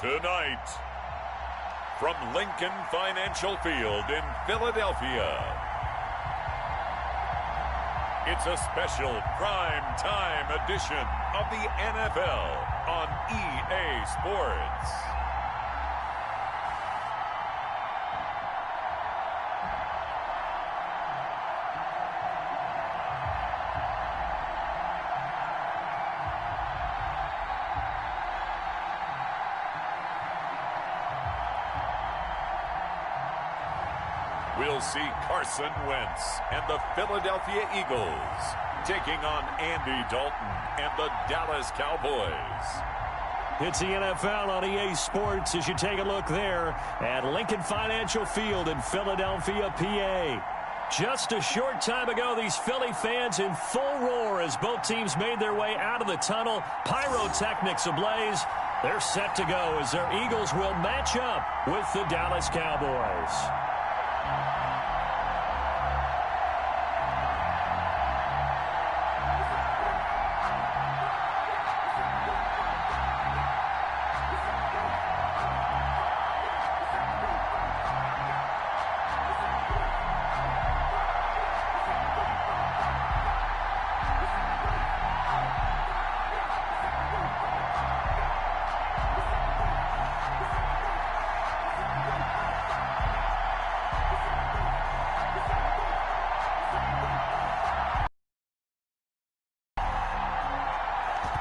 Tonight, from Lincoln Financial Field in Philadelphia, it's a special prime time edition of the NFL on EA Sports. We'll see Carson Wentz and the Philadelphia Eagles taking on Andy Dalton and the Dallas Cowboys. It's the NFL on EA Sports as you take a look there at Lincoln Financial Field in Philadelphia, PA. Just a short time ago, these Philly fans in full roar as both teams made their way out of the tunnel. Pyrotechnics ablaze. They're set to go as their Eagles will match up with the Dallas Cowboys.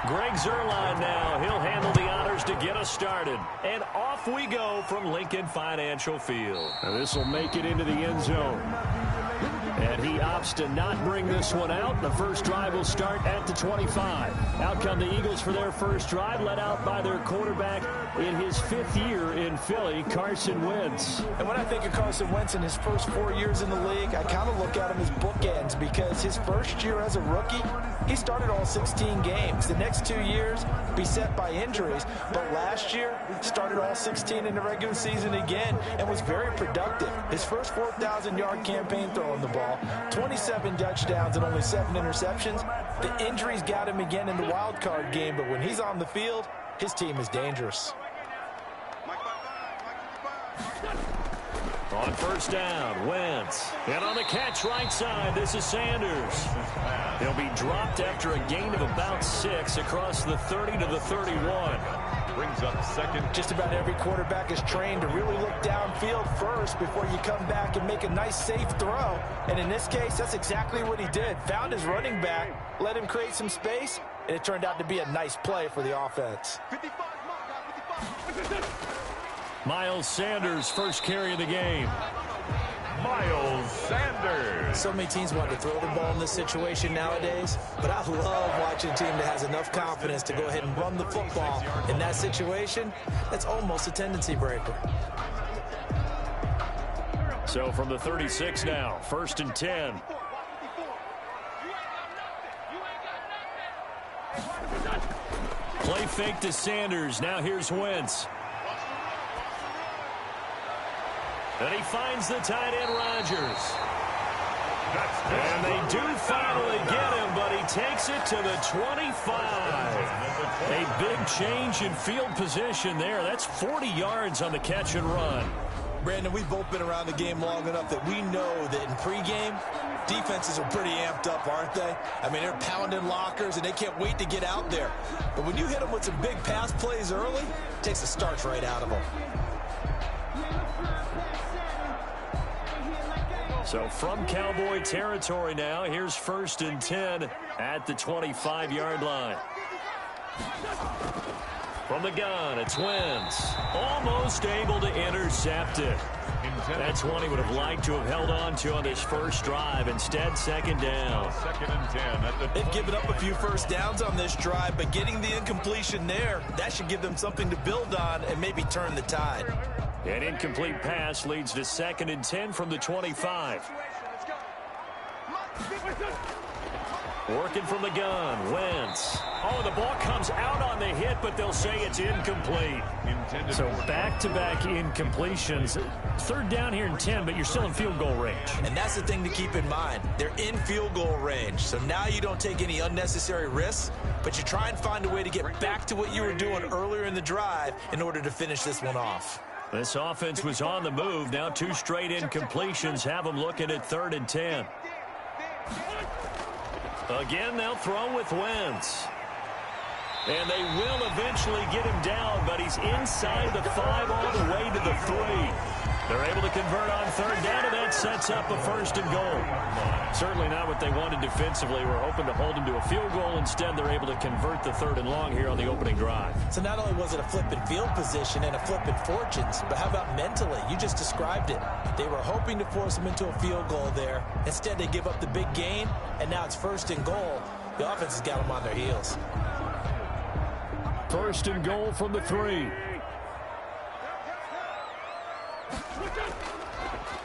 Greg Zuerlein now. He'll handle the honors to get us started. And off we go from Lincoln Financial Field. This will make it into the end zone. And he opts to not bring this one out. The first drive will start at the 25. Out come the Eagles for their first drive, led out by their quarterback in his 5th year in Philly, Carson Wentz. And when I think of Carson Wentz in his first 4 years in the league, I kind of look at him as bookends because his first year as a rookie, he started all 16 games. The next 2 years, beset by injuries. But last year, started all 16 in the regular season again and was very productive. His first 4,000-yard campaign throwing the ball, 27 touchdowns and only 7 interceptions. The injuries got him again in the wild card game, but when he's on the field, his team is dangerous. On first down, Wentz. And on the catch right side, this is Sanders. He'll be dropped after a gain of about 6 across the 30 to the 31. Brings up second. Just about every quarterback is trained to really look downfield first before you come back and make a nice, safe throw. And in this case, that's exactly what he did. Found his running back, let him create some space, and it turned out to be a nice play for the offense. Miles Sanders, first carry of the game. Miles Sanders. So many teams want to throw the ball in this situation nowadays, but I love watching a team that has enough confidence to go ahead and run the football. In that situation, that's almost a tendency breaker. So from the 36 now, 1st and 10. Play fake to Sanders. Now here's Wentz. And he finds the tight end, Rodgers. And they do finally get him, but he takes it to the 25. A big change in field position there. That's 40 yards on the catch and run. Brandon, we've both been around the game long enough that we know that in pregame, defenses are pretty amped up, aren't they? I mean, they're pounding lockers, and they can't wait to get out there. But when you hit them with some big pass plays early, it takes the starch right out of them. So from Cowboy territory now, here's 1st and 10 at the 25-yard line. From the gun, it's Wentz. Almost able to intercept it. That's one he would have liked to have held on to on this first drive. Instead, 2nd down. 2nd and 10. They've given up a few first downs on this drive, but getting the incompletion there, that should give them something to build on and maybe turn the tide. An incomplete pass leads to 2nd and 10 from the 25. Working from the gun, Wentz. Oh, the ball comes out on the hit, but they'll say it's incomplete. So back-to-back incompletions. Third down here in 10, but you're still in field goal range. And that's the thing to keep in mind. They're in field goal range. So now you don't take any unnecessary risks, but you try and find a way to get back to what you were doing earlier in the drive in order to finish this one off. This offense was on the move. Now 2 straight incompletions have them looking at 3rd and 10. Again, they'll throw with Wentz. And they will eventually get him down, but he's inside the 5 all the way to the 3. They're able to convert on 3rd down, and that sets up a 1st and goal. Certainly not what they wanted defensively. We're hoping to hold him to a field goal. Instead, they're able to convert the 3rd and long here on the opening drive. So not only was it a flipping field position and a flipping fortunes, but how about mentally? You just described it. They were hoping to force him into a field goal there. Instead, they give up the big gain, and now it's 1st and goal. The offense has got them on their heels. 1st and goal from the 3.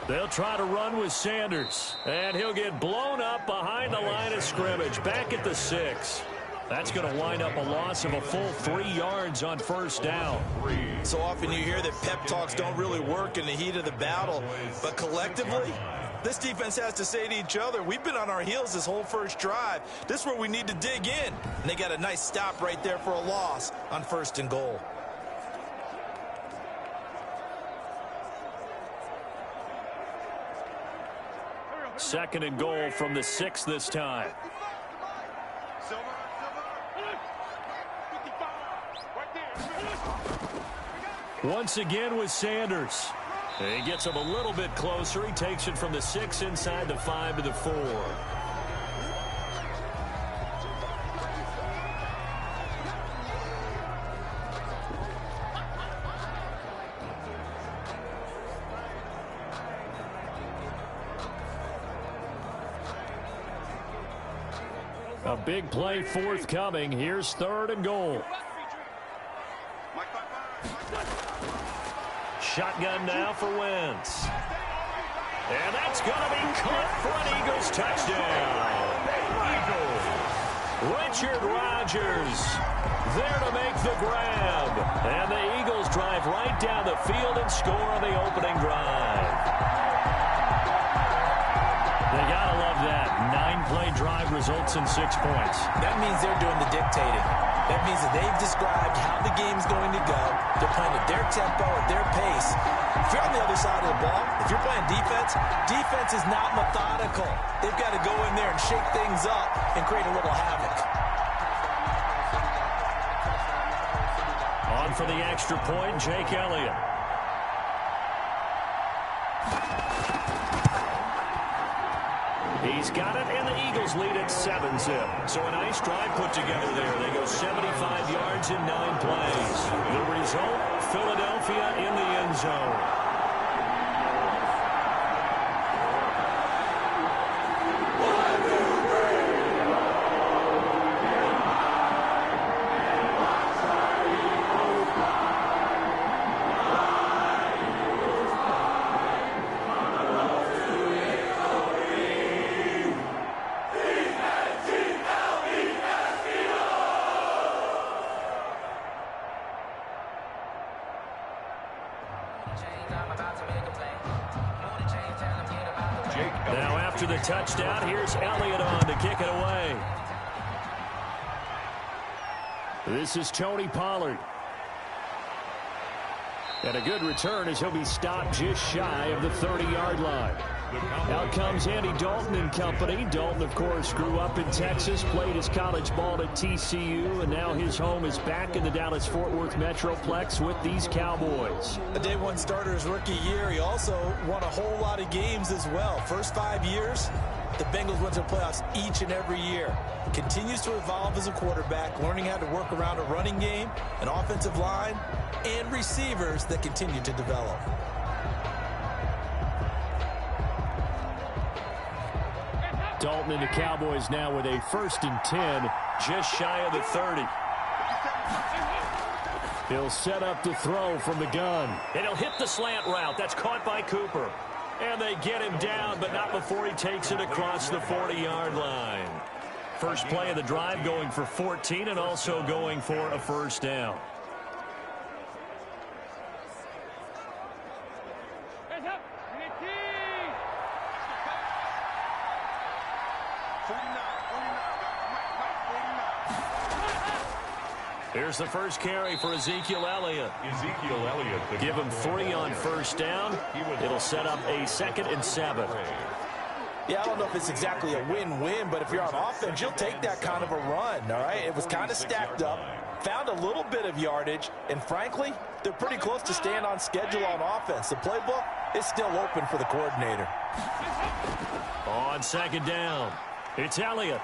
They'll try to run with Sanders, and he'll get blown up behind the line of scrimmage, back at the 6. That's going to wind up a loss of a full 3 yards on 1st down. So often you hear that pep talks don't really work in the heat of the battle, but collectively, this defense has to say to each other, we've been on our heels this whole 1st drive. This is where we need to dig in. And they got a nice stop right there for a loss on 1st and goal. Second and goal from the 6 this time. Once again with Sanders. He gets him a little bit closer. He takes it from the 6 inside the 5 to the 4. A big play forthcoming. Here's 3rd and goal. Shotgun now for Wentz. And that's going to be caught for an Eagles touchdown. Richard Rodgers there to make the grab. And the Eagles drive right down the field and score on the opening drive. They got to love that. 9-play drive results in 6 points. That means they're doing the dictating. That means that they've described how the game's going to go. They're playing at their tempo, at their pace. If you're on the other side of the ball, if you're playing defense, defense is not methodical. They've got to go in there and shake things up and create a little havoc. On for the extra point, Jake Elliott. He's got it, and the Eagles lead at 7-zip. So a nice drive put together there. They go 75 yards in 9 plays. The result, Philadelphia in the end zone. Now after the touchdown, here's Elliott on to kick it away. This is Tony Pollard. And a good return as he'll be stopped just shy of the 30-yard line. Out comes Andy Dalton and company. Dalton, of course, grew up in Texas, played his college ball at TCU, and now his home is back in the Dallas-Fort Worth Metroplex with these Cowboys. A day 1 starter his rookie year. He also won a whole lot of games as well. First 5 years, the Bengals went to the playoffs each and every year. Continues to evolve as a quarterback, learning how to work around a running game, an offensive line, and receivers that continue to develop. Dalton and the Cowboys now with a 1st and 10, just shy of the 30. He'll set up to throw from the gun. And he'll hit the slant route. That's caught by Cooper. And they get him down, but not before he takes it across the 40-yard line. first play of the drive, going for 14 and also going for a first down. Here's the first carry for Ezekiel Elliott. Give him 3 on first down. It'll set up a 2nd and 7. Yeah, I don't know if it's exactly a win-win, but if you're on offense, you'll take that kind of a run, all right? It was kind of stacked up, found a little bit of yardage, and frankly, they're pretty close to staying on schedule on offense. The playbook is still open for the coordinator. On 2nd down, it's Elliott.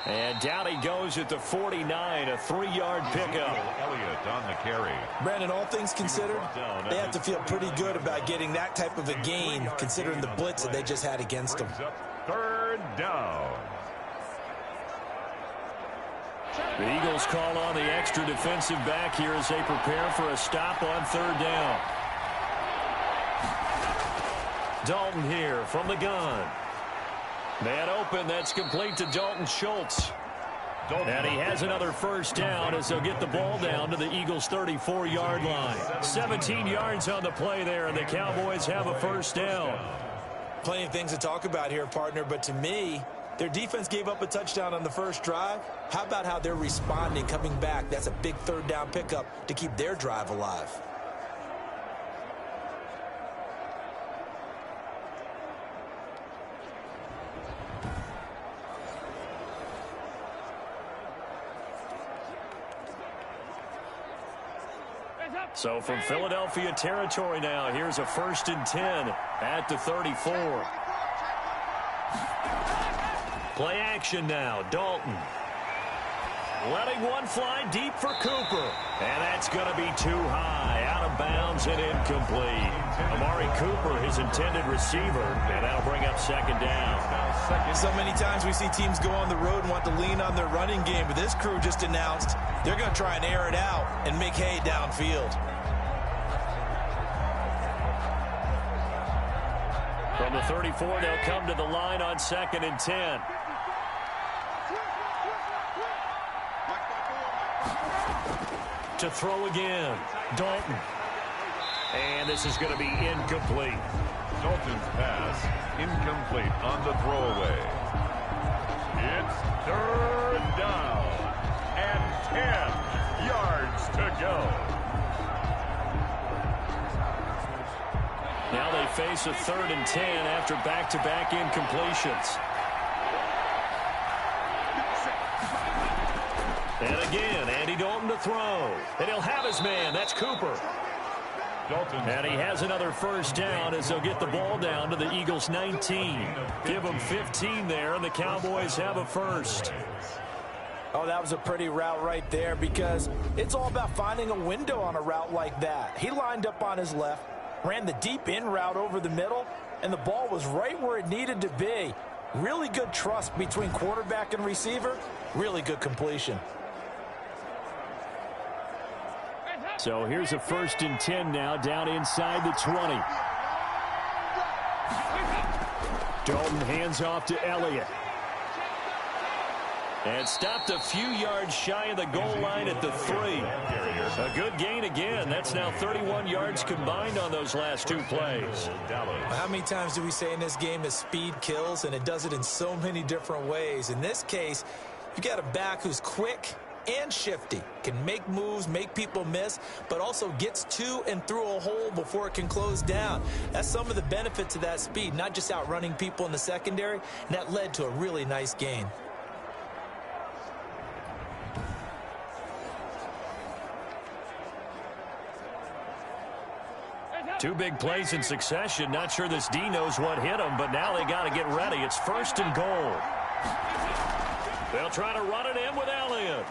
And down he goes at the 49, a 3-yard pickup. Elliott on the carry. Brandon, all things considered, they have to feel pretty good about getting that type of a gain, considering the blitz that they just had against them. 3rd down. The Eagles call on the extra defensive back here as they prepare for a stop on 3rd down. Dalton here from the gun. Man open, that's complete to Dalton Schultz. And he has another first down as they'll get the ball down to the Eagles' 34-yard line. 17 yards on the play there, and the Cowboys have a first down. Plenty of things to talk about here, partner, but to me, their defense gave up a touchdown on the first drive. How about how they're responding, coming back? That's a big 3rd down pickup to keep their drive alive. So from Philadelphia territory now, here's a 1st and 10 at the 34. Play action now, Dalton. Letting one fly deep for Cooper. And that's going to be too high, out of bounds and incomplete. Amari Cooper, his intended receiver, and that'll bring up 2nd down. So many times we see teams go on the road and want to lean on their running game, but this crew just announced they're going to try and air it out and make hay downfield. From the 34, they'll come to the line on 2nd and 10. To throw again, Dalton. And this is going to be incomplete. Dalton's pass incomplete on the throwaway. It's 3rd down and 10 yards to go. Now they face a 3rd and 10 after back-to-back incompletions. And again, Andy Dalton to throw. And he'll have his man. That's Cooper. And he has another first down as they'll get the ball down to the Eagles' 19. Give them 15 there, and the Cowboys have a first. Oh, that was a pretty route right there because it's all about finding a window on a route like that. He lined up on his left, ran the deep in route over the middle, and the ball was right where it needed to be. Really good trust between quarterback and receiver. Really good completion. So here's a 1st and 10 now down inside the 20. Dalton hands off to Elliott. And stopped a few yards shy of the goal line at the 3. A good gain again. That's now 31 yards combined on those last 2 plays. How many times do we say in this game that speed kills, and it does it in so many different ways? In this case, you got a back who's quick and shifty, can make moves, make people miss, but also gets to and through a hole before it can close down. That's some of the benefits of that speed, not just outrunning people in the secondary, and that led to a really nice gain. Two big plays in succession. Not sure this D knows what hit him, but now they got to get ready. It's 1st and goal. They'll try to run it in with Elliott.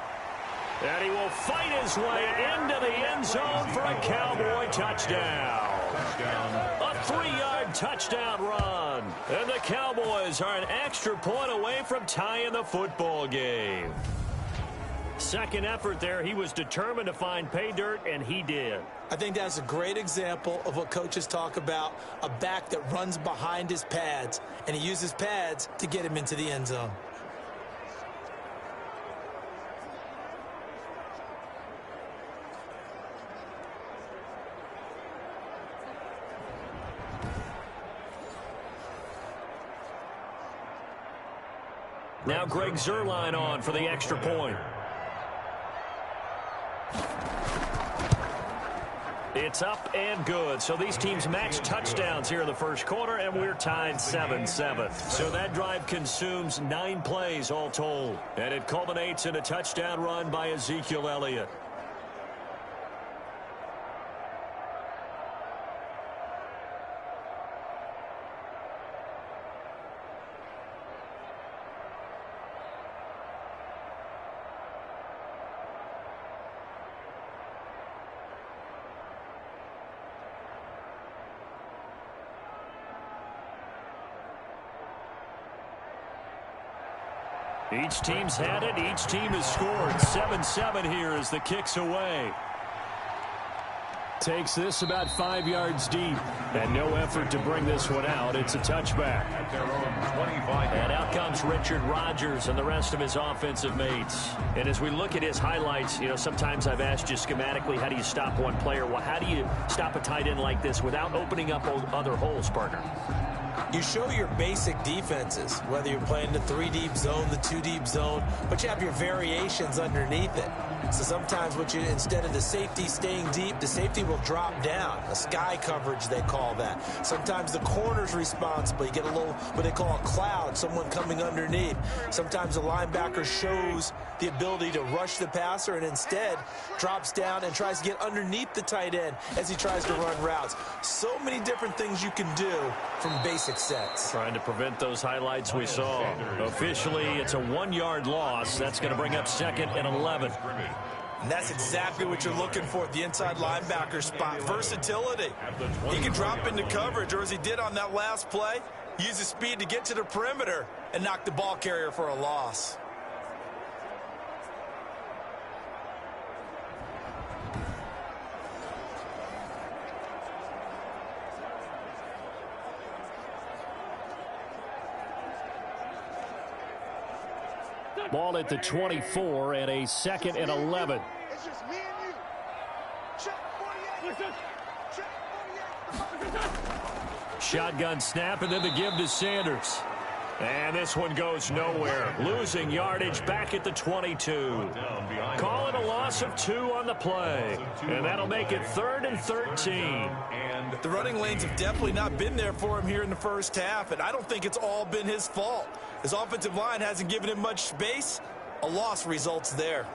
And he will fight his way into the end zone for a Cowboy touchdown. A 3-yard touchdown run. And the Cowboys are an extra point away from tying the football game. Second effort there, he was determined to find pay dirt, and he did. I think that's a great example of what coaches talk about, a back that runs behind his pads, and he uses pads to get him into the end zone. Now Greg Zuerlein on for the extra point. It's up and good. So these teams match touchdowns here in the first quarter, and we're tied 7-7. So that drive consumes 9 plays all told. And it culminates in a touchdown run by Ezekiel Elliott. Each team's had it. Each team has scored. 7-7 here as the kick's away. Takes this about 5 yards deep. And no effort to bring this one out. It's a touchback. And out comes Richard Rodgers and the rest of his offensive mates. And as we look at his highlights, you know, sometimes I've asked you schematically, how do you stop one player? Well, how do you stop a tight end like this without opening up other holes, partner? You show your basic defenses, whether you're playing the 3-deep zone, the 2-deep zone, but you have your variations underneath it. So sometimes instead of the safety staying deep, the safety will drop down. A sky coverage, they call that. Sometimes the corner's responsible. You get a little, what they call a cloud, someone coming underneath. Sometimes the linebacker shows the ability to rush the passer and instead drops down and tries to get underneath the tight end as he tries to run routes. So many different things you can do from basic sets. Trying to prevent those highlights we saw. Officially, it's a 1-yard loss. That's going to bring up 2nd and 11. And that's exactly what you're looking for at the inside linebacker spot. Versatility. He can drop into coverage, or as he did on that last play, use his speed to get to the perimeter and knock the ball carrier for a loss. Ball at the 24 and a 2nd and 11. It's just me and you. Check 48. Check 48. Shotgun snap and then the give to Sanders. And this one goes nowhere. Losing yardage back at the 22. Calling a loss of 2 on the play. And that'll make it 3rd and 13. The running lanes have definitely not been there for him here in the first half, and I don't think it's all been his fault. His offensive line hasn't given him much space. A loss results there.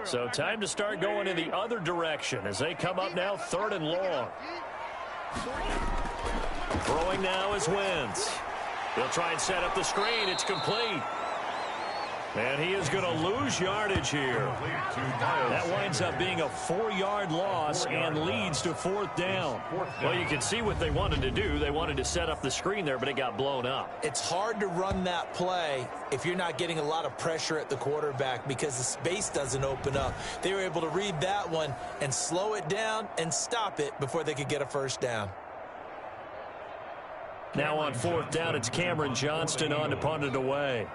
So time to start going in the other direction as they come up now 3rd and long. Throwing now is Wentz. He'll try and set up the screen. It's complete. And he is going to lose yardage here. That winds up being a 4-yard loss and leads to 4th down. Well, you can see what they wanted to do. They wanted to set up the screen there, but it got blown up. It's hard to run that play if you're not getting a lot of pressure at the quarterback because the space doesn't open up. They were able to read that one and slow it down and stop it before they could get a first down. Now on 4th down, it's Cameron Johnston on to punt it away.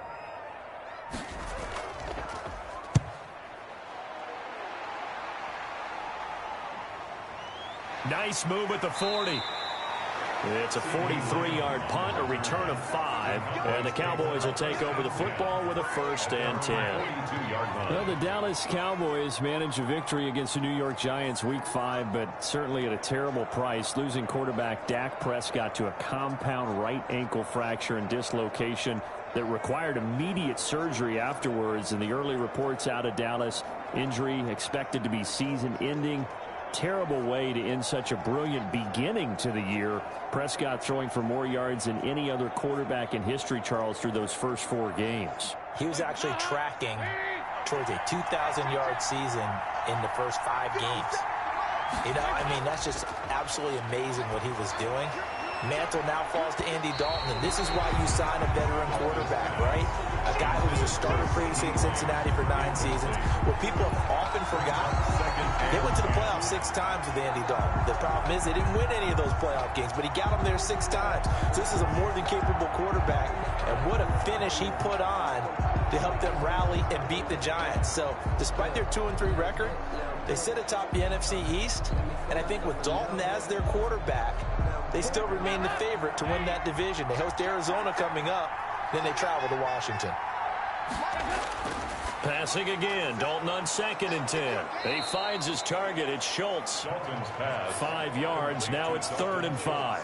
Nice move at the 40. It's a 43-yard punt, a return of 5, and the Cowboys will take over the football with a 1st and 10. Well, the Dallas Cowboys managed a victory against the New York Giants Week 5, but certainly at a terrible price, losing quarterback Dak Prescott to a compound right ankle fracture and dislocation that required immediate surgery afterwards. And the early reports out of Dallas, injury expected to be season-ending. Terrible way to end such a brilliant beginning to the year. Prescott throwing for more yards than any other quarterback in history, Charles, through those first 4 games. He was actually tracking towards a 2,000-yard season in the first 5 games. You know, I mean, that's just absolutely amazing what he was doing. Mantle now falls to Andy Dalton, and this is why you sign a veteran quarterback, right? A guy who was a starter previously in Cincinnati for 9 seasons. What people have often forgotten, they went to the playoffs 6 times with Andy Dalton. The problem is they didn't win any of those playoff games, but he got them there 6 times. So this is a more than capable quarterback, and what a finish he put on to help them rally and beat the Giants. So despite their 2-3 record, They sit atop the NFC East, and I think with Dalton as their quarterback, they still remain the favorite to win that division. They host Arizona coming up, then they travel to Washington. Passing again. Dalton on 2nd and 10. He finds his target. It's Schultz. 5 yards. Now it's 3rd and 5.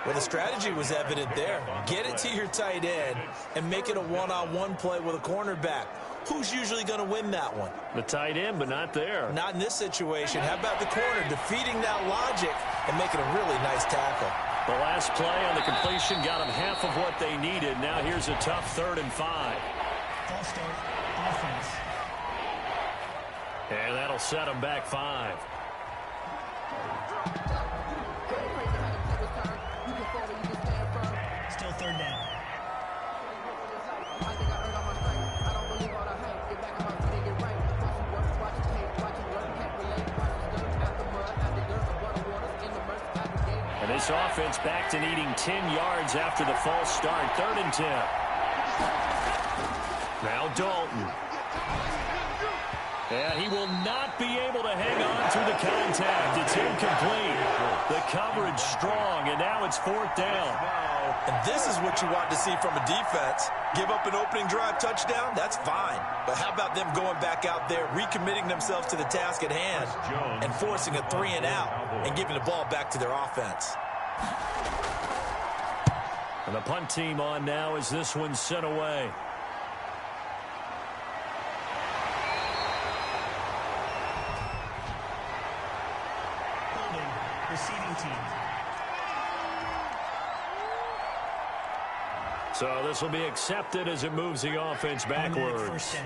Well, the strategy was evident there. Get it to your tight end and make it a one-on-one play with a cornerback. Who's usually going to win that one? The tight end, but not there. Not in this situation. How about the corner defeating that logic and making a really nice tackle? The last play on the completion got them half of what they needed. Now here's a tough 3rd and 5. Offense. And that'll set them back 5. Still 3rd down. And this offense back to needing 10 yards after the false start. 3rd and 10. Now Dalton. And he will not be able to hang on through the contact. It's incomplete. The coverage strong, and now it's 4th down. And this is what you want to see from a defense. Give up an opening drive touchdown, that's fine. But how about them going back out there, recommitting themselves to the task at hand, and forcing a 3 and out, and giving the ball back to their offense. And the punt team on now as this one's sent away. Receiving team. So this will be accepted as it moves the offense backwards. First down.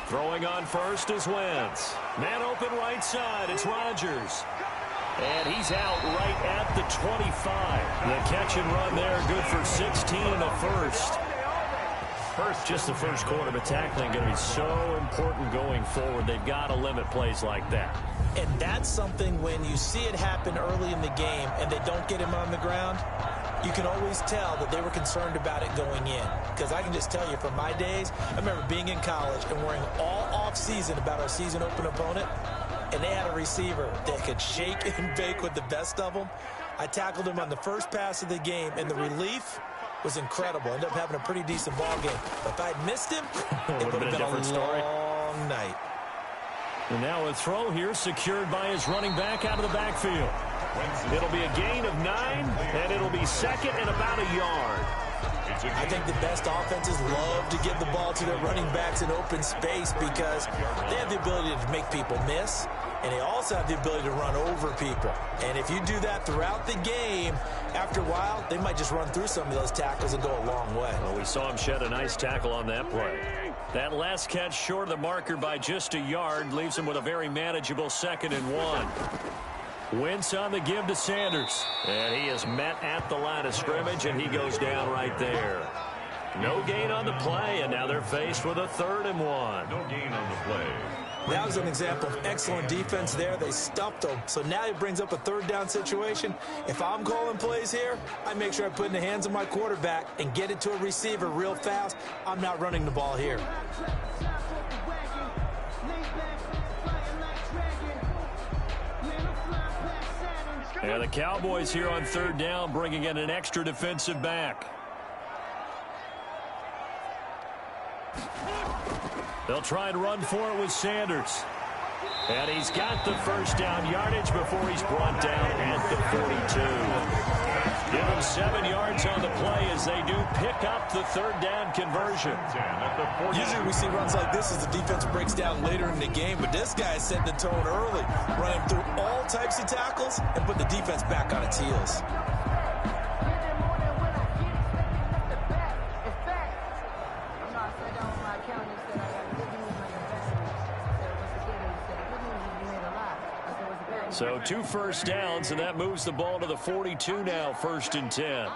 Throwing on first is Wentz. Man open right side. It's Rodgers. And he's out right at the 25. The catch and run there, good for 16 in the first. Just the first quarter, but tackling going to be so important going forward. They've got to limit plays like that. And that's something when you see it happen early in the game and they don't get him on the ground, you can always tell that they were concerned about it going in. Because I can just tell you from my days, I remember being in college and worrying all off-season about our season open opponent, and they had a receiver that could shake and bake with the best of them. I tackled him on the first pass of the game, and the relief was incredible. Ended up having a pretty decent ball game. But if I'd missed him, it would have been a different story. Long night. And now a throw here secured by his running back out of the backfield. It'll be a gain of 9, and it'll be 2nd and about a yard. I think the best offenses love to give the ball to their running backs in open space because they have the ability to make people miss, and they also have the ability to run over people. And if you do that throughout the game, after a while, they might just run through some of those tackles and go a long way. Well, we saw him shed a nice tackle on that play. That last catch short of the marker by just a yard leaves him with a very manageable 2nd and 1. Wentz on the give to Sanders. And he is met at the line of scrimmage, and he goes down right there. No gain on the play, and now they're faced with a 3rd and 1. No gain on the play. That was an example of excellent defense there. They stuffed them. So now it brings up a 3rd down situation. If I'm calling plays here, I make sure I put it in the hands of my quarterback and get it to a receiver real fast. I'm not running the ball here. And the Cowboys here on 3rd down, bringing in an extra defensive back. They'll try and run for it with Sanders. And he's got the first down yardage before he's brought down at the 42. Give him 7 yards on the play as they do pick up the 3rd down conversion. Usually we see runs like this as the defense breaks down later in the game, but this guy is setting the tone early, running through all types of tackles and put the defense back on its heels. So 2 first downs, and that moves the ball to the 42 now, 1st and 10.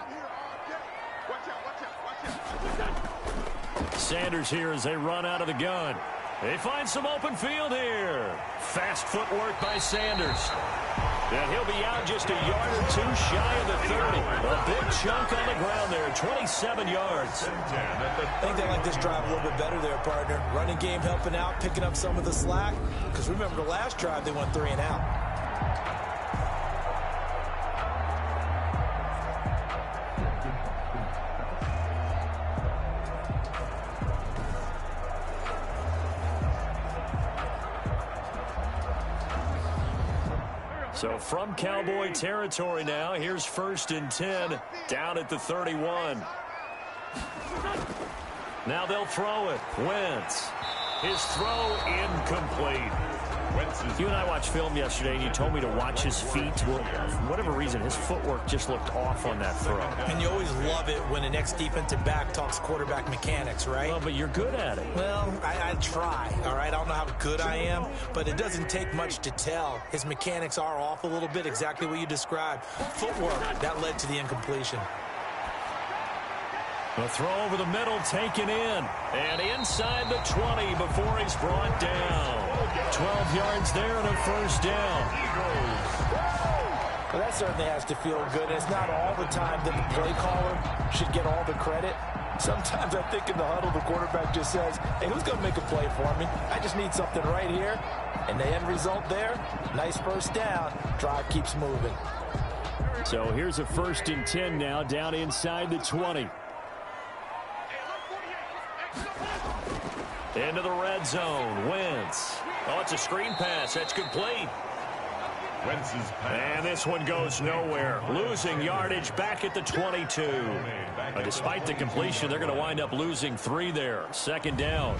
Sanders here as they run out of the gun. They find some open field here. Fast footwork by Sanders. And he'll be out just a yard or two shy of the 30. A big chunk on the ground there, 27 yards. I think they like this drive a little bit better there, partner. Running game helping out, picking up some of the slack. Because remember the last drive, they went 3 and out. So from Cowboy territory now, here's 1st and 10 down at the 31. Now they'll throw it. Wentz. His throw incomplete. You and I watched film yesterday, and you told me to watch his feet. Well, for whatever reason, his footwork just looked off on that throw. And you always love it when an ex-defensive back talks quarterback mechanics, right? Well, but you're good at it. Well, I try, all right? I don't know how good I am, but it doesn't take much to tell. His mechanics are off a little bit, exactly what you described. Footwork, that led to the incompletion. The throw over the middle taken in. And inside the 20 before he's brought down. 12 yards there and a 1st down. Well, that certainly has to feel good. It's not all the time that the play caller should get all the credit. Sometimes I think in the huddle the quarterback just says, hey, who's going to make a play for me? I just need something right here. And the end result there, nice 1st down. Drive keeps moving. So here's a 1st and 10 now down inside the 20. Into the red zone. Wentz. Oh, it's a screen pass. That's complete. Wentz's pass. And this one goes nowhere. Losing yardage back at the 22. Despite the completion, they're going to wind up losing 3 there. 2nd down.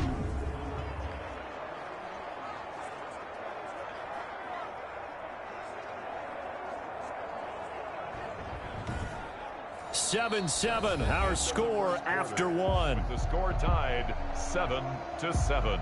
Seven, our score after 1. The score tied 7-7.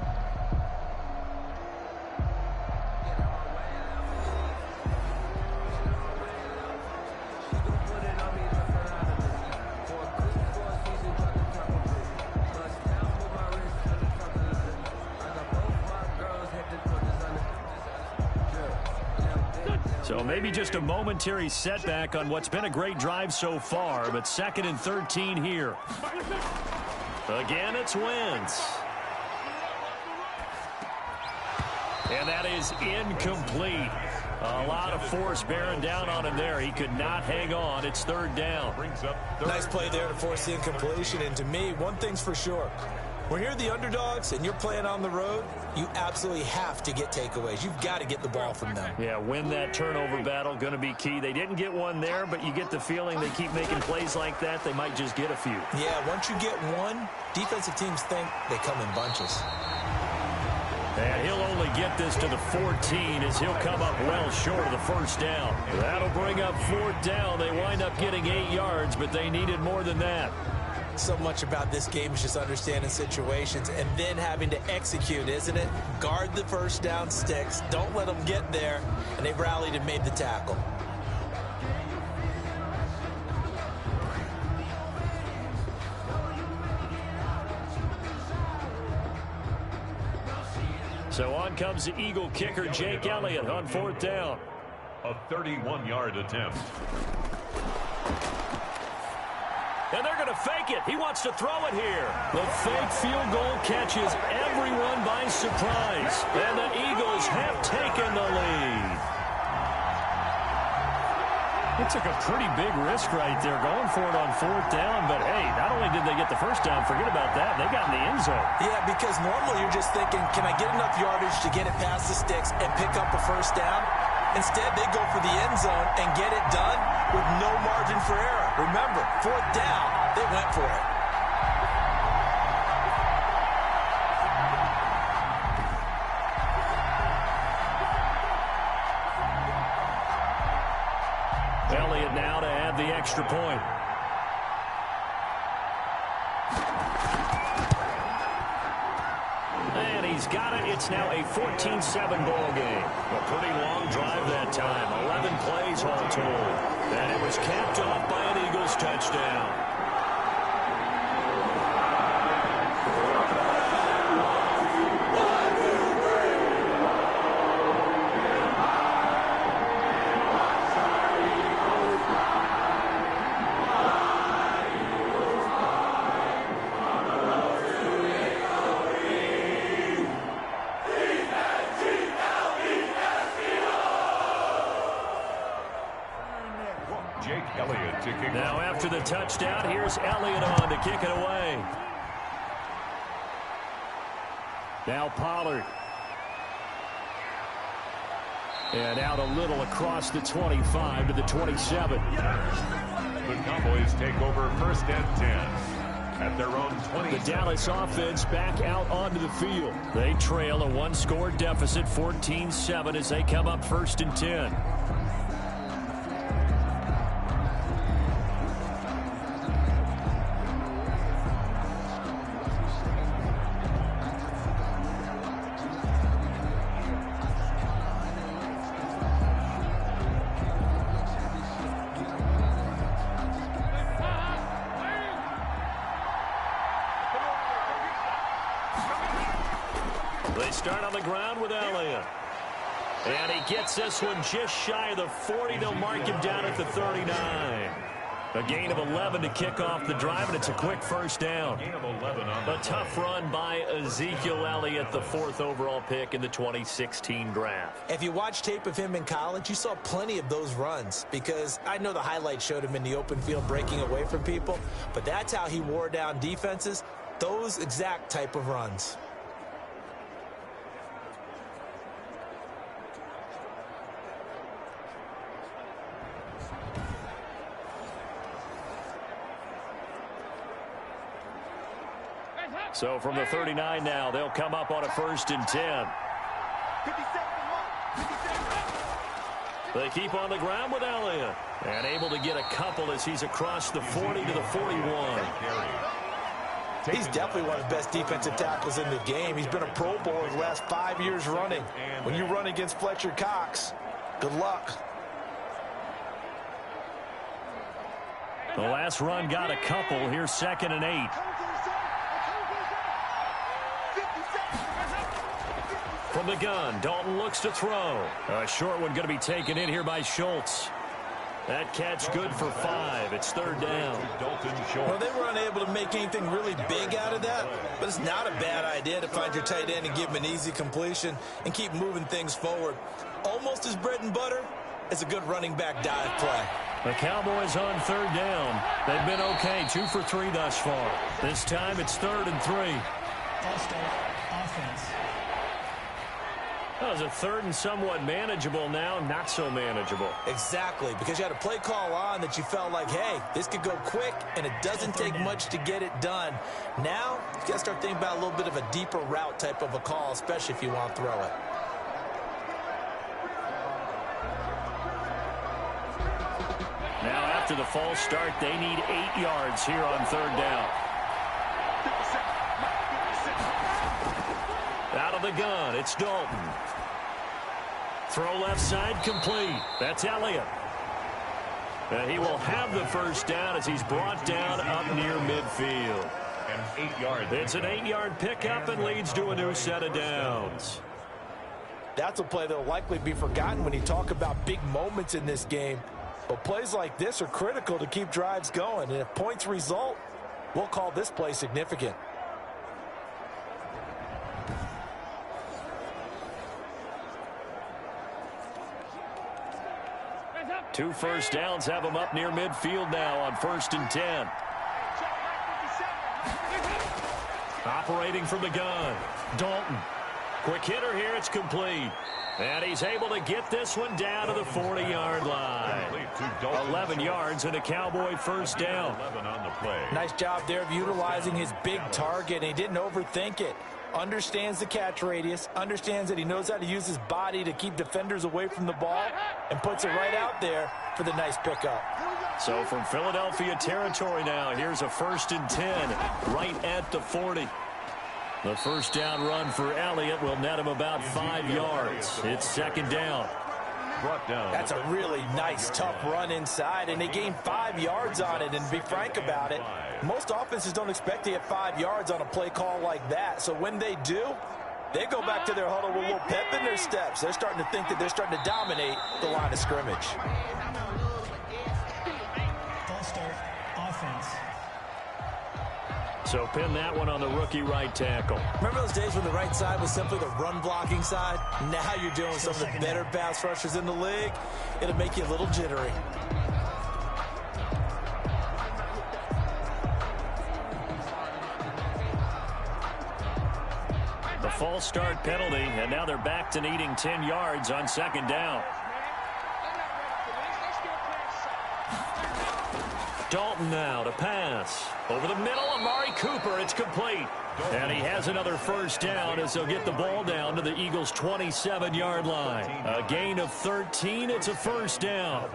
So maybe just a momentary setback on what's been a great drive so far, but 2nd and 13 here. Again, it's Wentz. And that is incomplete. A lot of force bearing down on him there. He could not hang on. It's 3rd down. Nice play there to force the incompletion. And to me, one thing's for sure. When you're the underdogs and you're playing on the road, you absolutely have to get takeaways. You've got to get the ball from them. Yeah, win that turnover battle, going to be key. They didn't get one there, but you get the feeling they keep making plays like that, they might just get a few. Yeah, once you get one, defensive teams think they come in bunches. And he'll only get this to the 14 as he'll come up well short of the 1st down. That'll bring up 4th down. They wind up getting 8 yards, but they needed more than that. So much about this game is just understanding situations and then having to execute, isn't it? Guard the 1st down sticks. Don't let them get there. And they rallied and made the tackle. So on comes the Eagle kicker, Jake Elliott, on 4th down. A 31-yard attempt. And they're going to fake it. He wants to throw it here. The fake field goal catches everyone by surprise. And the Eagles have taken the lead. It took a pretty big risk right there going for it on 4th down. But, hey, not only did they get the 1st down, forget about that. They got in the end zone. Yeah, because normally you're just thinking, can I get enough yardage to get it past the sticks and pick up a 1st down? Instead, they go for the end zone and get it done with no margin for error. Remember, 4th down, they went for it. Elliott now to add the extra point. And he's got it. It's now a 14-7 ball game. A pretty long drive that time. 11 plays all told. And it was capped off by an Eagles touchdown. out. Here's Elliott on to kick it away. Now Pollard. And out a little across the 25 to the 27. The Cowboys take over 1st and 10 at their own 20. The Dallas offense back out onto the field. They trail a one-score deficit, 14-7, as they come up 1st and 10. They start on the ground with Elliott. And he gets this one just shy of the 40. They'll mark him down at the 39. A gain of 11 to kick off the drive, and it's a quick first down. A tough run by Ezekiel Elliott, the 4th overall pick in the 2016 draft. If you watch tape of him in college, you saw plenty of those runs, because I know the highlights showed him in the open field breaking away from people, but that's how he wore down defenses, those exact type of runs. So from the 39 now, they'll come up on a 1st and 10. They keep on the ground with Elliott. And able to get a couple as he's across the 40 to the 41. He's definitely one of the best defensive tackles in the game. He's been a Pro Bowler the last 5 years running. When you run against Fletcher Cox, good luck. The last run got a couple. Here's 2nd and 8. From the gun, Dalton looks to throw. A short one going to be taken in here by Schultz. That catch good for 5. It's 3rd down. Well, they were unable to make anything really big out of that, but it's not a bad idea to find your tight end and give him an easy completion and keep moving things forward. Almost as bread and butter as a good running back dive play. The Cowboys on 3rd down. They've been okay, 2 for 3 thus far. This time it's 3rd and 3. Offense. That was a 3rd and somewhat manageable, now not so manageable. Exactly, because you had a play call on that you felt like, hey, this could go quick, and it doesn't take much to get it done. Now, you got to start thinking about a little bit of a deeper route type of a call, especially if you want to throw it. Now, after the false start, they need 8 yards here on 3rd down. Out of the gun, it's Dalton. Throw left side complete. That's Elliott. He will have the 1st down as he's brought down up near midfield. And 8 yards. It's an 8-yard pickup and leads to a new set of downs. That's a play that will likely be forgotten when you talk about big moments in this game. But plays like this are critical to keep drives going. And if points result, we'll call this play significant. Two 1st downs have them up near midfield now on 1st and 10. Operating from the gun, Dalton. Quick hitter here, it's complete. And he's able to get this one down to the 40-yard line. 11 yards and a Cowboy 1st down. Nice job there of utilizing his big target, and he didn't overthink it. Understands the catch radius, understands that he knows how to use his body to keep defenders away from the ball, and puts it right out there for the nice pickup. So from Philadelphia territory now, here's a 1st and 10 right at the 40. The 1st down run for Elliott will net him about 5 yards. It's 2nd down. Brought down. That's a really nice, tough run inside, and they gained 5 yards on it. And to be frank about it, most offenses don't expect to get 5 yards on a play call like that. So when they do, they go back to their huddle with a little pep in their steps. They're starting to think that they're starting to dominate the line of scrimmage. False start. Offense. So pin that one on the rookie right tackle. Remember those days when the right side was simply the run-blocking side? Now you're dealing with some of the better pass rushers in the league. It'll make you a little jittery. false start penalty, and now they're back to needing 10 yards on second down. Dalton now to pass. Over the middle, Amari Cooper. It's complete. And he has another first down as they'll get the ball down to the Eagles' 27-yard line. A gain of 13. It's a first down.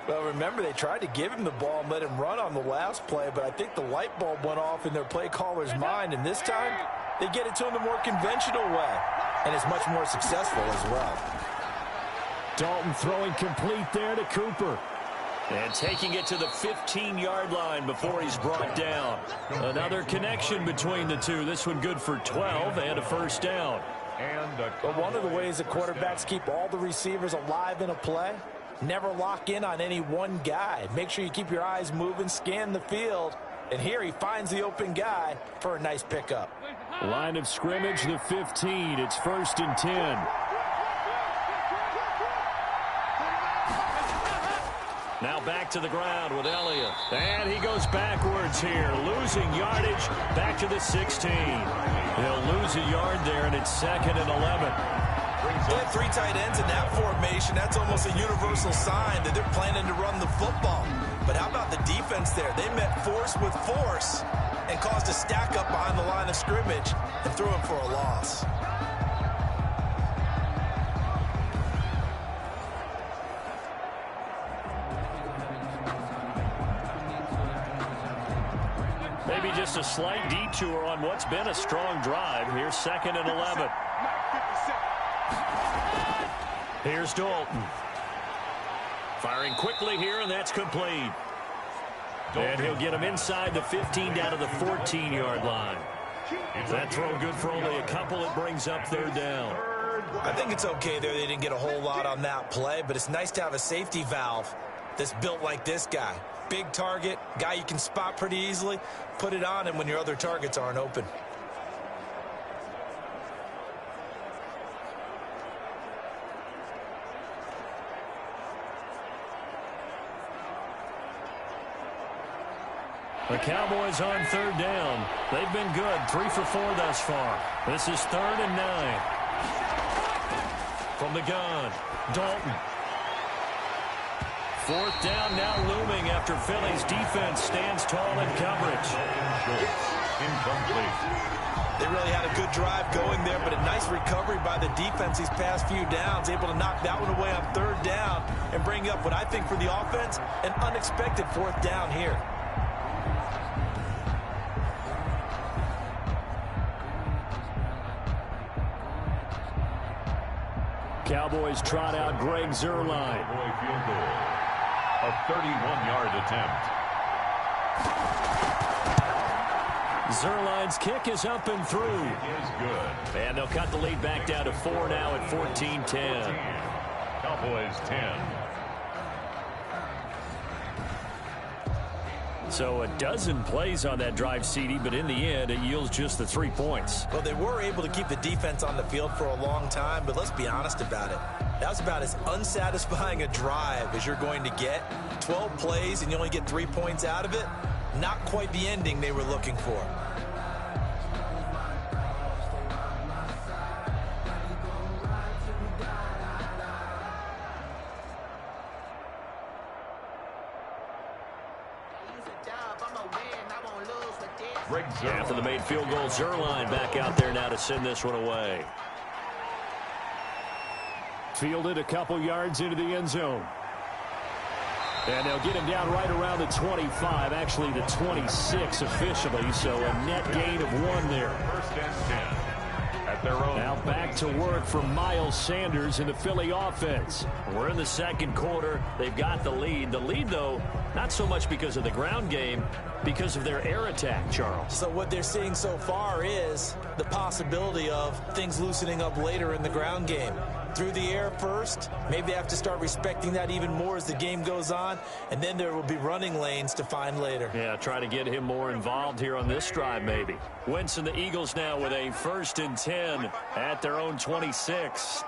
Well, remember, they tried to give him the ball and let him run on the last play, but I think the light bulb went off in their play caller's mind, and this time they get it to him the more conventional way, and it's much more successful as well. Dalton throwing complete there to Cooper. And taking it to the 15-yard line before he's brought down. Another connection between the two. This one good for 12 and a first down. But one of the ways the quarterbacks keep all the receivers alive in a play, never lock in on any one guy. Make sure you keep your eyes moving, scan the field. And here he finds the open guy for a nice pickup. Line of scrimmage, the 15. It's 1st and 10. Now back to the ground with Elliott. And he goes backwards here, losing yardage back to the 16. He'll lose a yard there, and it's 2nd and 11. They have 3 tight ends in that formation. That's almost a universal sign that they're planning to run the football. But how about the defense there? They met force with force and caused a stack up behind the line of scrimmage and threw him for a loss. Maybe just a slight detour on what's been a strong drive. Here's 2nd and 11. Here's Dalton. Firing quickly here, and that's complete. And he'll get him inside the 15 down to the 14-yard line. That throw good for only a couple. It brings up 3rd down. I think it's okay there. They didn't get a whole lot on that play, but it's nice to have a safety valve that's built like this guy. Big target, guy you can spot pretty easily. Put it on him when your other targets aren't open. The Cowboys on 3rd down. They've been good, 3 for 4 thus far. This is 3rd and 9. From the gun, Dalton. 4th down now looming after Philly's defense stands tall in coverage. Incomplete. They really had a good drive going there, but a nice recovery by the defense these past few downs, able to knock that one away on 3rd down and bring up what I think for the offense, an unexpected 4th down here. Cowboys trot out Greg Zuerlein. Field goal. A 31-yard attempt. Zuerlein's kick is up and through. It is good. And they'll cut the lead back down to 4 now at 14-10. Cowboys 10. So a dozen plays on that drive, CD, but in the end, it yields just the 3 points. Well, they were able to keep the defense on the field for a long time, but let's be honest about it. That was about as unsatisfying a drive as you're going to get. 12 plays and you only get 3 points out of it. Not quite the ending they were looking for. After the made field goal, Zuerlein back out there now to send this one away. Fielded a couple yards into the end zone. And they'll get him down right around the 25, actually the 26 officially, so a net gain of 1 there. 1st and 10. At their own. Now back to work for Miles Sanders in the Philly offense. We're in the 2nd quarter. They've got the lead. The lead, though, not so much because of the ground game, because of their air attack, Charles. So what they're seeing so far is the possibility of things loosening up later in the ground game. Through the air first, maybe they have to start respecting that even more as the game goes on, and then there will be running lanes to find later. Yeah, try to get him more involved here on this drive maybe. Wentz and the Eagles now with a 1st and 10 at their own 26.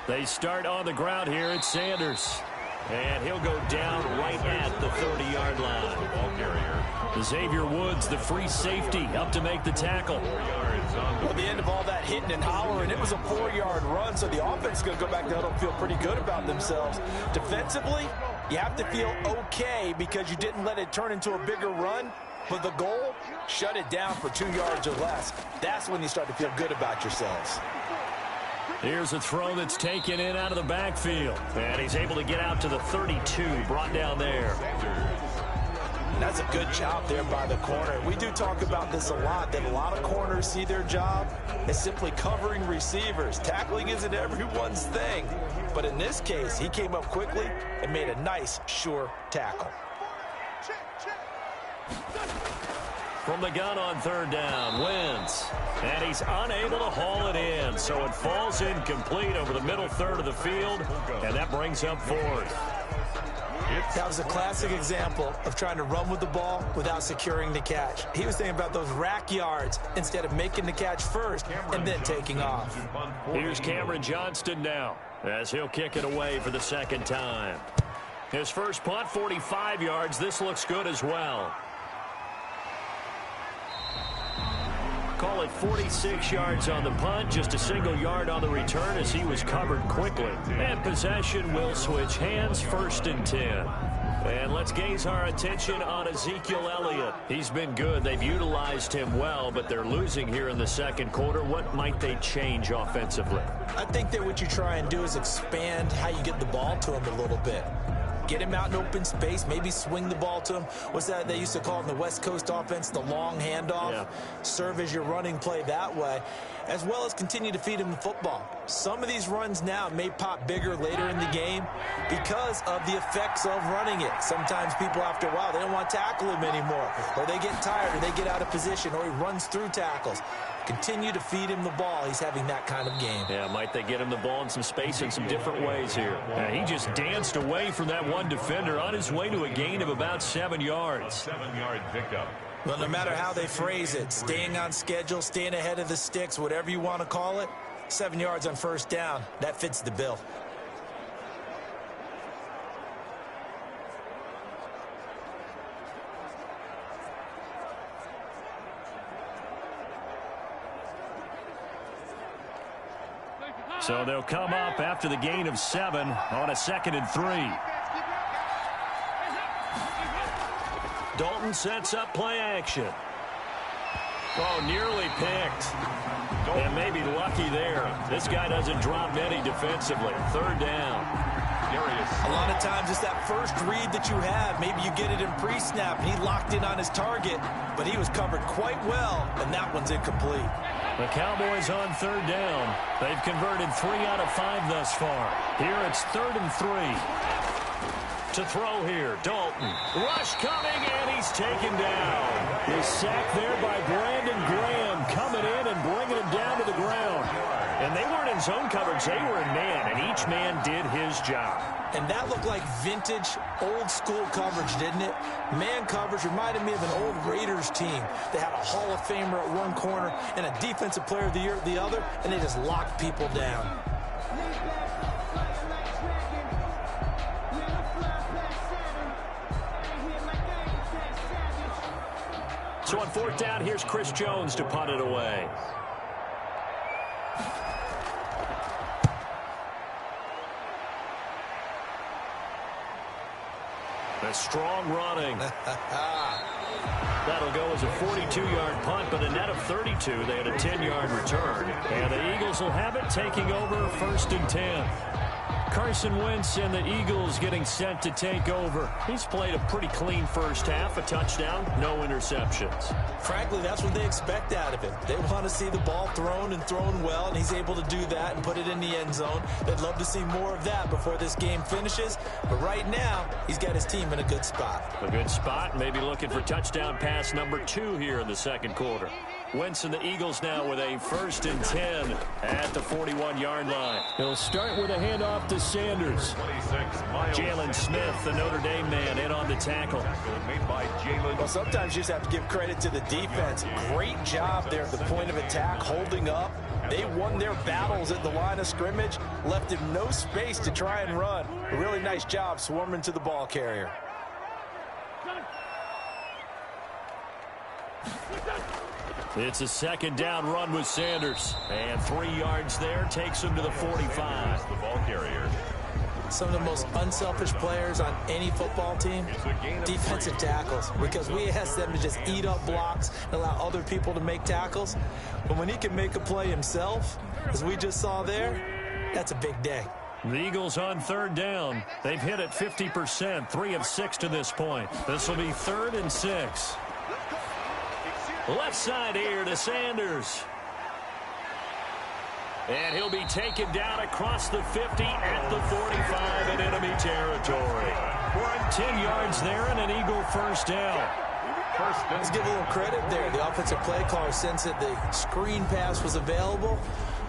They start on the ground here. It's Sanders. And he'll go down right at the 30-yard line. Ball carrier. Xavier Woods, the free safety, up to make the tackle. Well, the end of all that hitting and hollering, it was a 4-yard run, so the offense is going to go back to huddle and feel pretty good about themselves. Defensively, you have to feel okay because you didn't let it turn into a bigger run, but the goal, shut it down for 2 yards or less. That's when you start to feel good about yourselves. Here's a throw that's taken in out of the backfield. And he's able to get out to the 32, brought down there. And that's a good job there by the corner. We do talk about this a lot, that a lot of corners see their job as simply covering receivers. Tackling isn't everyone's thing. But in this case, he came up quickly and made a nice, sure tackle. From the gun on 3rd down, Wentz. And he's unable to haul it in, so it falls incomplete over the middle third of the field, and that brings up 4th. That was a classic example of trying to run with the ball without securing the catch. He was thinking about those rack yards instead of making the catch first and then taking off. Here's Cameron Johnston now as he'll kick it away for the 2nd time. His first punt, 45 yards. This looks good as well. Call it 46 yards on the punt, just a single yard on the return as he was covered quickly. And possession will switch hands, 1st and 10. And let's gaze our attention on Ezekiel Elliott. He's been good. They've utilized him well, but they're losing here in the 2nd quarter. What might they change offensively? I think that what you try and do is expand how you get the ball to him a little bit. Get him out in open space, maybe swing the ball to him. What's that they used to call in the West Coast offense, the long handoff? Yeah. Serve as your running play that way, as well as continue to feed him the football. Some of these runs now may pop bigger later in the game because of the effects of running it. Sometimes people, after a while, they don't want to tackle him anymore, or they get tired, or they get out of position, or he runs through tackles. Continue to feed him the ball. He's having that kind of game. Yeah, might they get him the ball in some space in some different ways here. He just danced away from that one defender on his way to a gain of about 7 yards. 7-yard pickup. Well, no matter how they phrase it, staying on schedule, staying ahead of the sticks, whatever you want to call it, 7 yards on 1st down, that fits the bill. So they'll come up after the gain of 7 on a 2nd and 3. Dalton sets up play action. Oh, nearly picked. And maybe lucky there. This guy doesn't drop many defensively. 3rd down. A lot of times it's that first read that you have. Maybe you get it in pre-snap, and he locked in on his target, but he was covered quite well, and that one's incomplete. The Cowboys on 3rd down. They've converted 3 out of 5 thus far. Here it's 3rd and 3. To throw here, Dalton. Rush coming, and he's taken down. He's sacked there by Brandon Graham, coming in and bringing him down to the ground. And they weren't in zone coverage. They were in man, and each man did his job. And that looked like vintage, old-school coverage, didn't it? Man coverage reminded me of an old Raiders team. They had a Hall of Famer at one corner and a Defensive Player of the Year at the other, and they just locked people down. So on 4th down, here's Chris Jones to punt it away. A strong running. That'll go as a 42-yard punt, but a net of 32. They had a 10-yard return. And the Eagles will have it, taking over 1st and 10. Carson Wentz and the Eagles getting set to take over. He's played a pretty clean first half, a touchdown, no interceptions. Frankly, that's what they expect out of him. They want to see the ball thrown and thrown well, and he's able to do that and put it in the end zone. They'd love to see more of that before this game finishes, but right now, he's got his team in a good spot. A good spot, maybe looking for touchdown pass number 2 here in the 2nd quarter. Wentz and the Eagles now with a 1st and 10 at the 41-yard line. He'll start with a handoff to Sanders. Jalen Smith, the Notre Dame man, in on the tackle. Well, sometimes you just have to give credit to the defense. Great job there at the point of attack, holding up. They won their battles at the line of scrimmage, left him no space to try and run. A really nice job swarming to the ball carrier. It's a second down run with Sanders. And 3 yards there takes him to the 45. The ball carrier. Some of the most unselfish players on any football team, defensive tackles, because we ask them to just eat up blocks and allow other people to make tackles. But when he can make a play himself, as we just saw there, that's a big day. The Eagles on third down. They've hit it 50%, 3 of 6 to this point. This will be 3rd and 6. Left side here to Sanders. And he'll be taken down across the 50 at the 45 in enemy territory. 10 yards there and an Eagle first down. Let's give a little credit there. The offensive play caller sensed that the screen pass was available.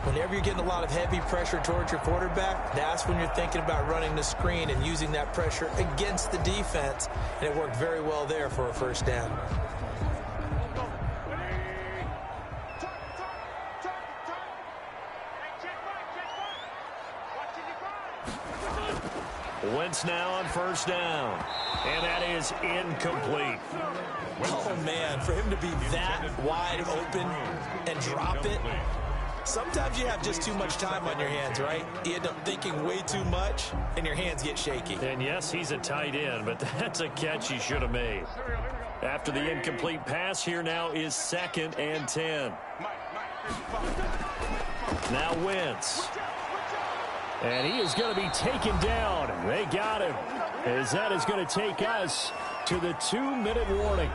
Whenever you're getting a lot of heavy pressure towards your quarterback, that's when you're thinking about running the screen and using that pressure against the defense. And it worked very well there for a first down. Wentz now on first down. And that is incomplete. Oh, man, for him to be that wide open and drop it. Sometimes you have just too much time on your hands, right? You end up thinking way too much, and your hands get shaky. And yes, he's a tight end, but that's a catch he should have made. After the incomplete pass, here now is 2nd and 10. Now Wentz. And he is going to be taken down. They got him. As that is going to take us to the 2-minute warning.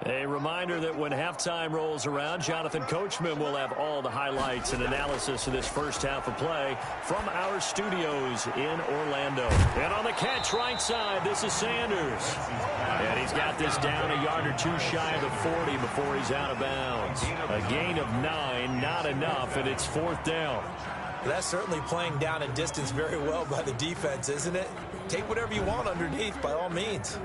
A reminder that when halftime rolls around, Jonathan Coachman will have all the highlights and analysis of this first half of play from our studios in Orlando. And on the catch right side, this is Sanders. And he's got this down a yard or two shy of the 40 before he's out of bounds. A gain of 9, not enough, and it's 4th down. That's certainly playing down and distance very well by the defense, isn't it? Take whatever you want underneath, by all means.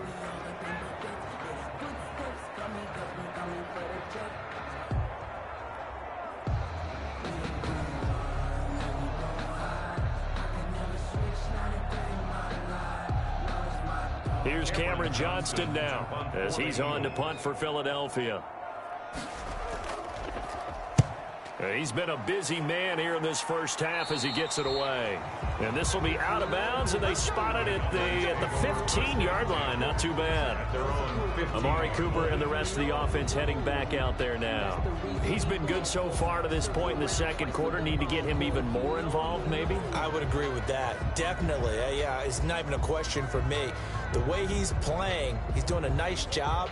Here's Cameron Johnston now as he's on to punt for Philadelphia. He's been a busy man here in this first half as he gets it away. And this will be out of bounds, and they spot it at the 15-yard line. Not too bad. Amari Cooper and the rest of the offense heading back out there now. He's been good so far to this point in the second quarter. Need to get him even more involved, maybe? I would agree with that. Definitely. Yeah, it's not even a question for me. The way he's playing, he's doing a nice job.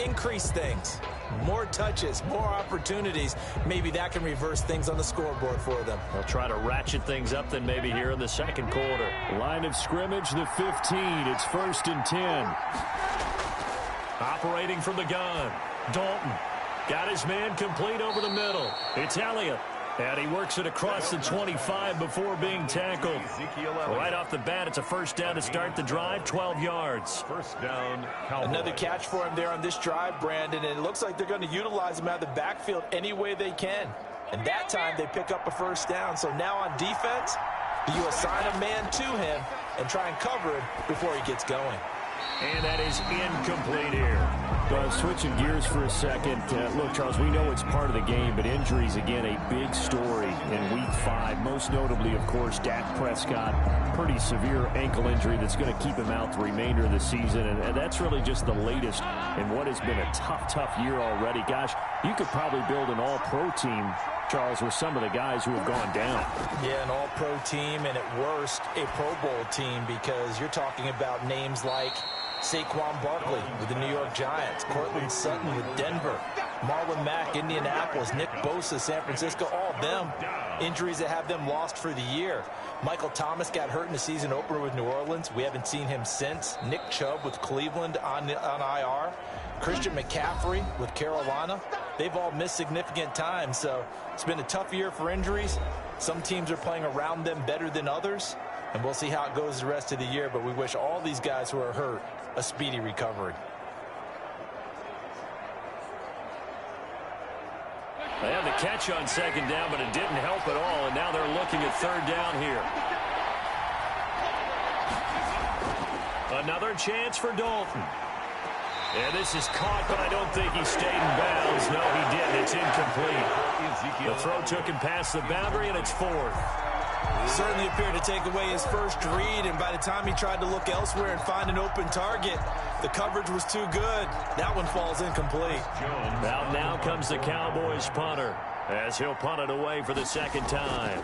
Increase things. More touches, more opportunities. Maybe that can reverse things on the scoreboard for them. They'll try to ratchet things up then maybe here in the second quarter. Line of scrimmage, the 15. It's 1st and 10. Operating from the gun. Dalton got his man complete over the middle. It's Elliott. And he works it across the 25 before being tackled. Right off the bat, it's a first down to start the drive, 12 yards. First down, Cowboys. Another catch for him there on this drive, Brandon, and it looks like they're going to utilize him out of the backfield any way they can. And that time they pick up a first down. So now on defense, you assign a man to him and try and cover him before he gets going. And that is incomplete here. Switching gears for a second. Look, Charles, we know it's part of the game, but injuries, again, a big story in Week 5. Most notably, of course, Dak Prescott. Pretty severe ankle injury that's going to keep him out the remainder of the season. And that's really just the latest in what has been a tough year already. Gosh, you could probably build an all-pro team, Charles, with some of the guys who have gone down. Yeah, an all-pro team, and at worst, a Pro Bowl team, because you're talking about names like Saquon Barkley with the New York Giants, Cortland Sutton with Denver, Marlon Mack, Indianapolis, Nick Bosa, San Francisco, all of them injuries that have them lost for the year. Michael Thomas got hurt in the season opener with New Orleans. We haven't seen him since. Nick Chubb with Cleveland on IR. Christian McCaffrey with Carolina. They've all missed significant time, so it's been a tough year for injuries. Some teams are playing around them better than others. And we'll see how it goes the rest of the year, but we wish all these guys who are hurt a speedy recovery. They had the catch on second down, but it didn't help at all, and now they're looking at third down here. Another chance for Dalton. And this is caught, but I don't think he stayed in bounds. No, he didn't. It's incomplete. The throw took him past the boundary, and it's fourth. Certainly appeared to take away his first read, and by the time he tried to look elsewhere and find an open target, the coverage was too good. That one falls incomplete. Now comes the Cowboys punter, as he'll punt it away for the second time.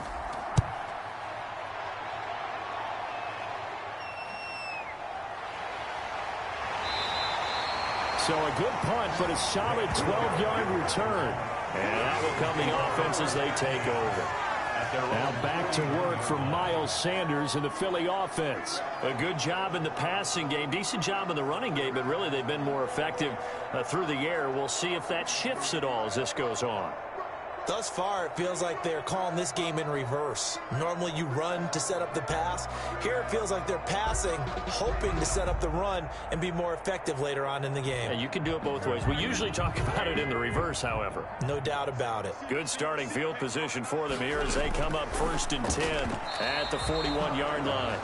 So a good punt, but a solid 12-yard return. And that will come the offense as they take over. Now back to work for Miles Sanders and the Philly offense. A good job in the passing game, decent job in the running game, but really they've been more effective through the air. We'll see if that shifts at all as this goes on. Thus far, it feels like they're calling this game in reverse. Normally you run to set up the pass. Here it feels like they're passing, hoping to set up the run and be more effective later on in the game. Yeah, you can do it both ways. We usually talk about it in the reverse, however. No doubt about it. Good starting field position for them here as they come up 1st and 10 at the 41-yard line.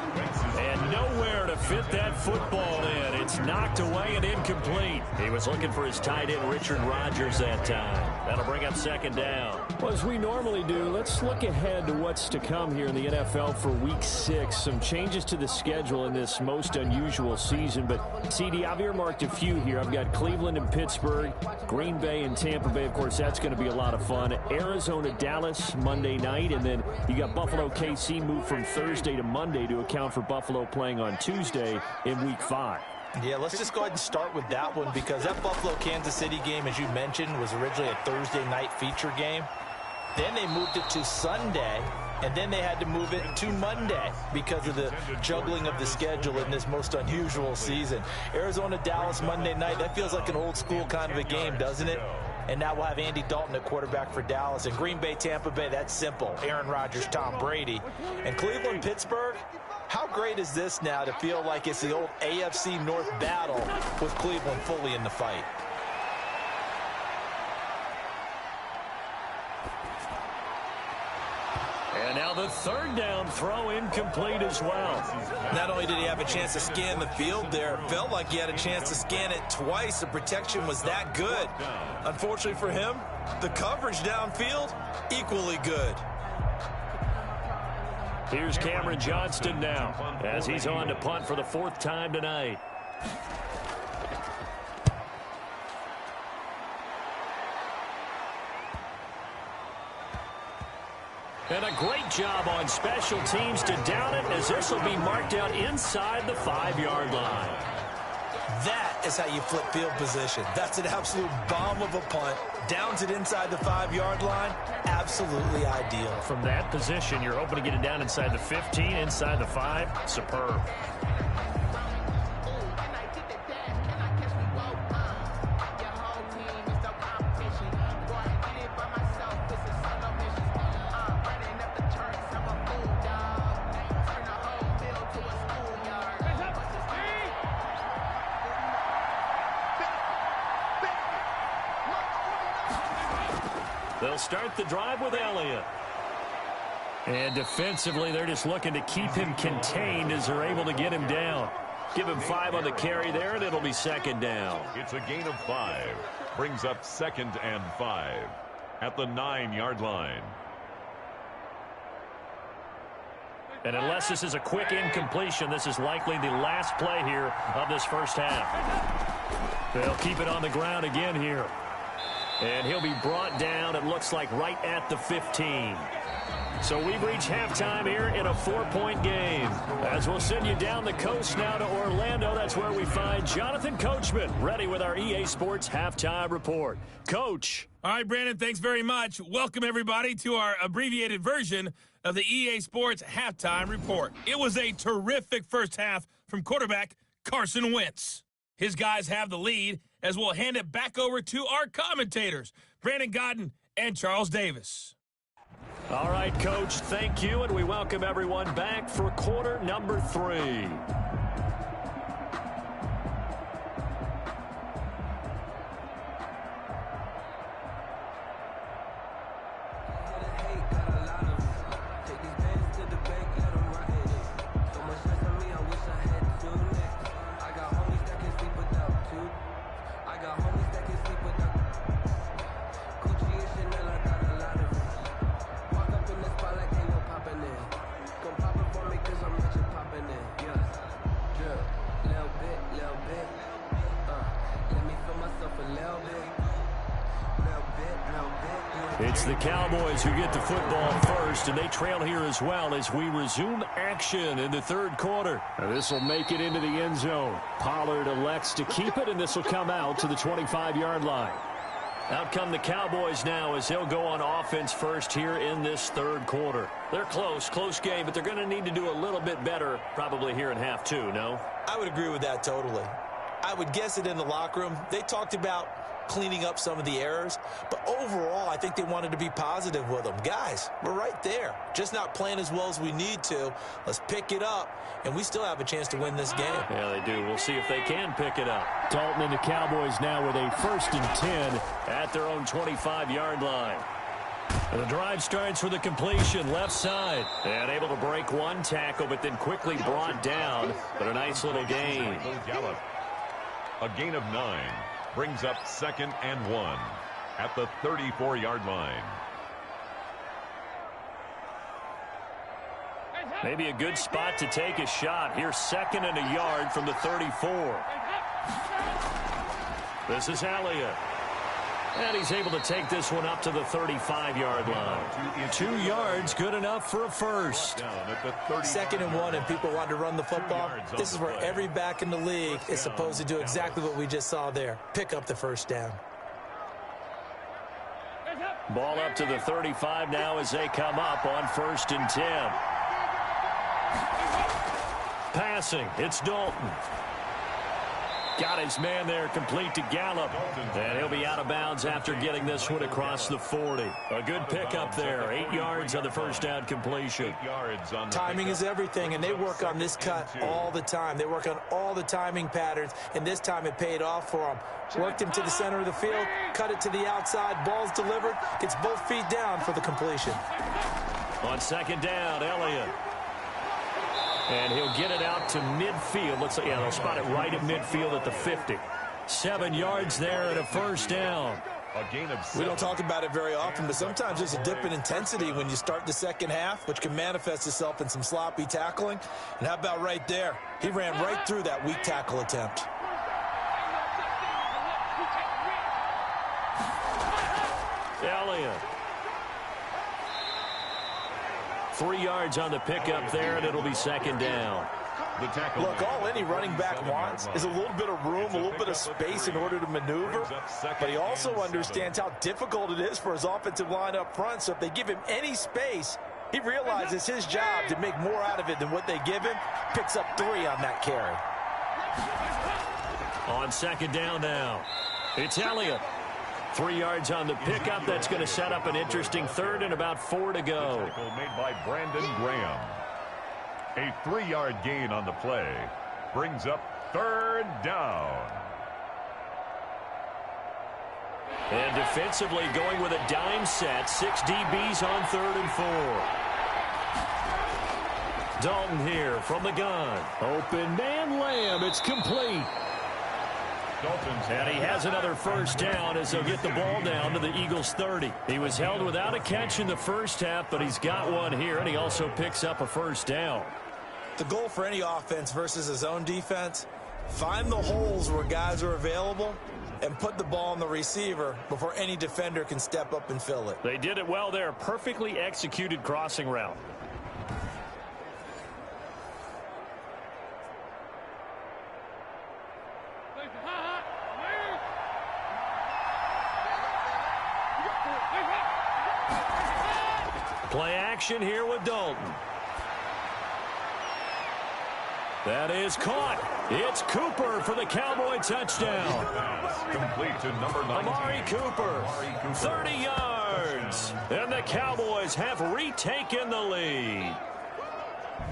And nowhere to fit that football in. It's knocked away and incomplete. He was looking for his tight end, Richard Rodgers, that time. That'll bring up second down. Well, as we normally do, let's look ahead to what's to come here in the NFL for Week 6. Some changes to the schedule in this most unusual season. But, CD, I've earmarked a few here. I've got Cleveland and Pittsburgh, Green Bay and Tampa Bay. Of course, that's going to be a lot of fun. Arizona, Dallas, Monday night. And then you got Buffalo, KC moved from Thursday to Monday to account for Buffalo playing on Tuesday in Week 5. Yeah, let's just go ahead and start with that one because that Buffalo-Kansas City game, as you mentioned, was originally a Thursday night feature game. Then they moved it to Sunday, and then they had to move it to Monday because of the juggling of the schedule in this most unusual season. Arizona-Dallas Monday night, that feels like an old-school kind of a game, doesn't it? And now we'll have Andy Dalton at quarterback for Dallas. And Green Bay, Tampa Bay, that's simple. Aaron Rodgers, Tom Brady. And Cleveland, Pittsburgh, how great is this now to feel like it's the old AFC North battle with Cleveland fully in the fight? And now the third down throw incomplete as well. Not only did he have a chance to scan the field there, it felt like he had a chance to scan it twice. The protection was that good. Unfortunately for him, the coverage downfield, equally good. Here's Cameron Johnston now as he's on to punt for the 4th time tonight. And a great job on special teams to down it as this will be marked out inside the 5-yard line. That is how you flip field position. That's an absolute bomb of a punt. Downs it inside the 5-yard line. Absolutely ideal. From that position, you're hoping to get it down inside the 15, inside the 5. Superb. They'll start the drive with Elliott. And defensively, they're just looking to keep him contained as they're able to get him down. Give him 5 on the carry there, and it'll be second down. It's a gain of 5. Brings up 2nd and 5 at the 9-yard line. And unless this is a quick incompletion, this is likely the last play here of this first half. They'll keep it on the ground again here. And he'll be brought down, it looks like, right at the 15. So we've reached halftime here in a 4-point game. As we'll send you down the coast now to Orlando, that's where we find Jonathan Coachman ready with our EA Sports Halftime Report. Coach. All right, Brandon, thanks very much. Welcome, everybody, to our abbreviated version of the EA Sports Halftime Report. It was a terrific first half from quarterback Carson Wentz. His guys have the lead as we'll hand it back over to our commentators, Brandon Godden and Charles Davis. All right, Coach, thank you, and we welcome everyone back for quarter number 3. It's the Cowboys who get the football first, and they trail here as well as we resume action in the third quarter. This will make it into the end zone. Pollard elects to keep it, and this will come out to the 25-yard line. Out come the Cowboys now as they'll go on offense first here in this third quarter. They're close game, but they're going to need to do a little bit better probably here in half 2, no? I would agree with that totally. I would guess it in the locker room. They talked about cleaning up some of the errors, but overall I think they wanted to be positive with them. Guys, we're right there, just not playing as well as we need to. Let's pick it up, and we still have a chance to win this game. Yeah, they do. We'll see if they can pick it up. Dalton and the Cowboys now with a 1st and 10 at their own 25-yard line. The drive starts with a completion left side, and able to break one tackle, but then quickly brought down, but a nice little gain. A gain of 9. Brings up 2nd and 1 at the 34-yard line. Maybe a good spot to take a shot. Here's 2nd and a yard from the 34. This is Elliott. And he's able to take this one up to the 35-yard line. 2 yards, good enough for a first. 2nd and 1, and people want to run the football. This is where every back in the league is supposed to do exactly what we just saw there. Pick up the first down. Ball up to the 35 now as they come up on 1st and 10. Passing, it's Dalton. Got his man there, complete to Gallup. And he'll be out of bounds after getting this one across the 40. A good pickup there. 8 yards on the first down completion. Timing is everything, and they work on this cut all the time. They work on all the timing patterns, and this time it paid off for them. Worked him to the center of the field, cut it to the outside, ball's delivered, gets both feet down for the completion. On 2nd down, Elliott. And he'll get it out to midfield. Looks like, yeah, they'll spot it right at midfield at the 50. 7 yards there and a first down. We don't talk about it very often, but sometimes there's a dip in intensity when you start the second half, which can manifest itself in some sloppy tackling. And how about right there? He ran right through that weak tackle attempt. Elliott. 3 yards on the pickup there, and it'll be 2nd down. Look, all any running back wants is a little bit of room, a little bit of space in order to maneuver, but he also understands how difficult it is for his offensive line up front, so if they give him any space, he realizes his job to make more out of it than what they give him, picks up 3 on that carry. On 2nd down now, it's Elliott. 3 yards on the pickup. That's going to set up an interesting 3rd and about 4 to go. Made by Brandon Graham. A 3-yard gain on the play. Brings up 3rd down. And defensively going with a dime set. 6 DBs on 3rd and 4. Dalton here from the gun. Open man, Lamb. It's complete. And he has another first down as they'll get the ball down to the Eagles' 30. He was held without a catch in the first half, but he's got one here, and he also picks up a first down. The goal for any offense versus his own defense, find the holes where guys are available and put the ball on the receiver before any defender can step up and fill it. They did it well there. Perfectly executed crossing route. Play action here with Dalton. That is caught. It's Cooper for the Cowboy touchdown. Complete to number 19. Amari Cooper, 30 yards. And the Cowboys have retaken the lead.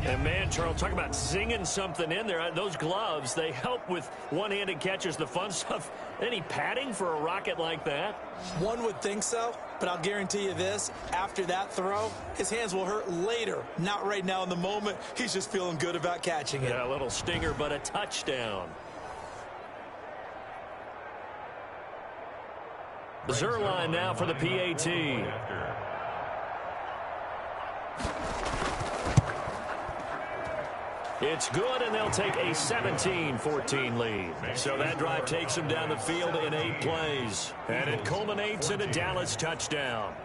And, man, Charles, talk about zinging something in there. Those gloves, they help with one-handed catches, the fun stuff. Any padding for a rocket like that? One would think so, but I'll guarantee you this. After that throw, his hands will hurt later. Not right now in the moment. He's just feeling good about catching it. Yeah, a little stinger, but a touchdown. Zerline now for the PAT. It's good, and they'll take a 17-14 lead. So that drive takes them down the field in 8 plays. And it culminates in a Dallas touchdown.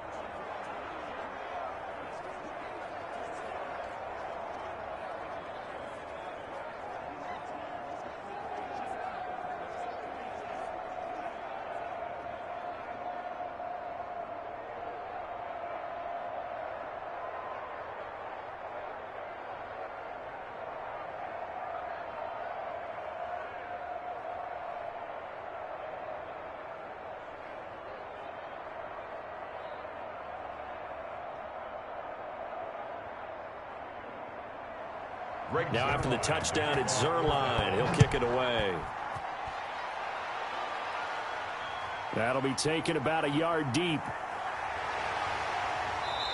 Now after the touchdown, it's Zerline. He'll kick it away. That'll be taken about a yard deep.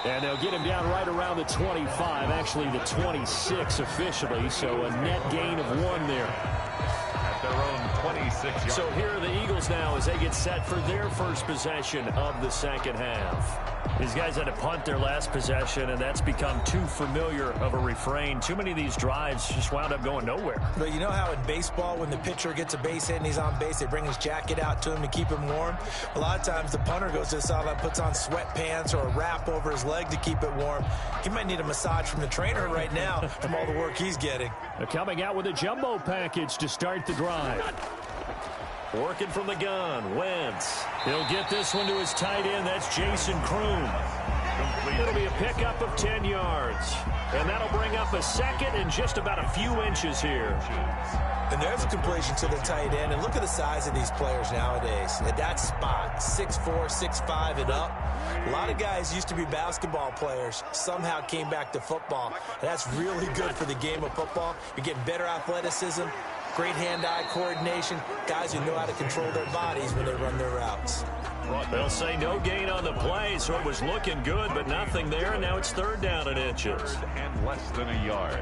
And they'll get him down right around the 25, actually the 26 officially, so a net gain of 1 there. At their own 26 yards. So here are the Eagles now as they get set for their first possession of the second half. These guys had to punt their last possession, and that's become too familiar of a refrain. Too many of these drives just wound up going nowhere. But you know how in baseball, when the pitcher gets a base hit and he's on base, they bring his jacket out to him to keep him warm? A lot of times the punter goes to the sideline, puts on sweatpants or a wrap over his leg to keep it warm. He might need a massage from the trainer right now from all the work he's getting. They're coming out with a jumbo package to start the drive. Working from the gun, Wentz. He'll get this one to his tight end. That's Jason Kroom. It'll be a pickup of 10 yards. And that'll bring up a second and just about a few inches here. And there's a completion to the tight end. And look at the size of these players nowadays. At that spot, 6'4", 6'5", and up. A lot of guys used to be basketball players, somehow came back to football. And that's really good for the game of football. You're getting better athleticism, great hand-eye coordination, guys who know how to control their bodies when they run their routes. They'll say no gain on the play, so it was looking good, but nothing there, and now it's 3rd down and inches. And less than a yard.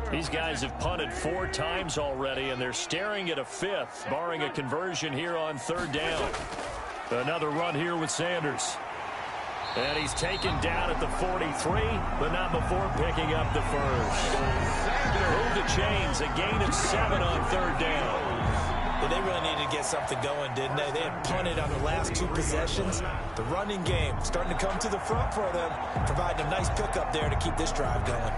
These guys have punted 4 times already, and they're staring at a 5th, barring a conversion here on 3rd down. Another run here with Sanders. And he's taken down at the 43, but not before picking up the first. Move the chains, a gain of 7 on 3rd down. Yeah, they really needed to get something going, didn't they? They had punted on the last 2 possessions. The running game starting to come to the front for them, providing a nice pickup there to keep this drive going.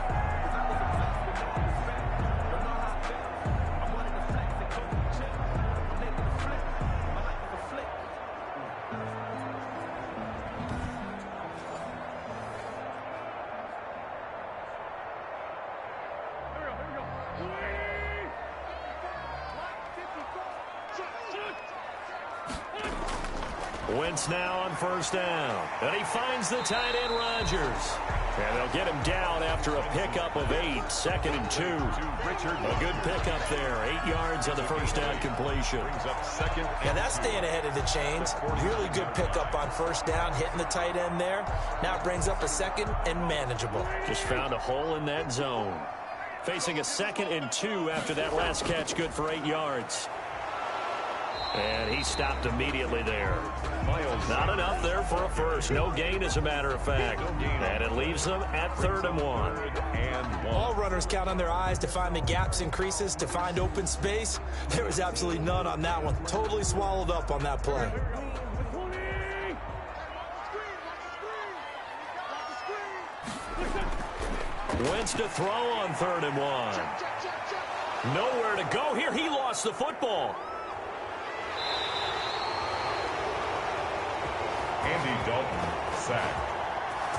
Wentz now on 1st down. And he finds the tight end, Rodgers. And they'll get him down after a pickup of 8. 2nd and 2. A good pickup there. 8 yards on the 1st down completion. Yeah, that's staying ahead of the chains. Really good pickup on 1st down, hitting the tight end there. Now it brings up a 2nd and manageable. Just found a hole in that zone. Facing a 2nd and 2 after that last catch, good for 8 yards. And he stopped immediately there. Not enough there for a first. No gain, as a matter of fact. And it leaves them at 3rd and 1. All runners count on their eyes to find the gaps and creases, to find open space. There was absolutely none on that one. Totally swallowed up on that play. Wentz to throw on 3rd and 1. Nowhere to go here. He lost the football. Andy Dalton sacked.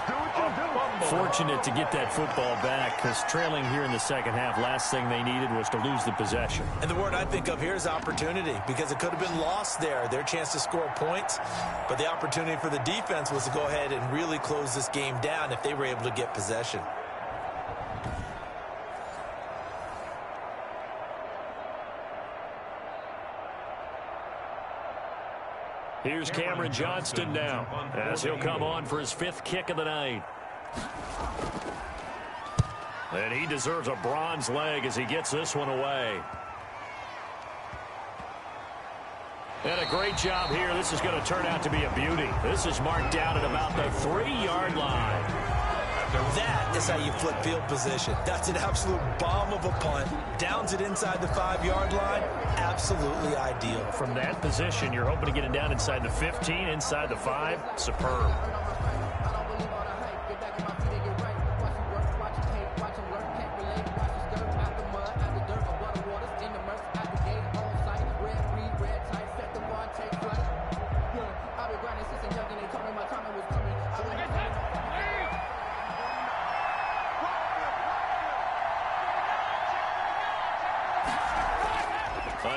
Fortunate to get that football back because trailing here in the second half, last thing they needed was to lose the possession. And the word I think of here is opportunity, because it could have been lost there, their chance to score points. But the opportunity for the defense was to go ahead and really close this game down if they were able to get possession. Here's Cameron Johnston now as he'll come on for his 5th kick of the night. And he deserves a bronze leg as he gets this one away. And a great job here. This is going to turn out to be a beauty. This is marked down at about the 3-yard line. That is how you flip field position. That's an absolute bomb of a punt. Downs it inside the 5-yard line. Absolutely ideal. From that position, you're hoping to get it down inside the 15, inside the 5. Superb.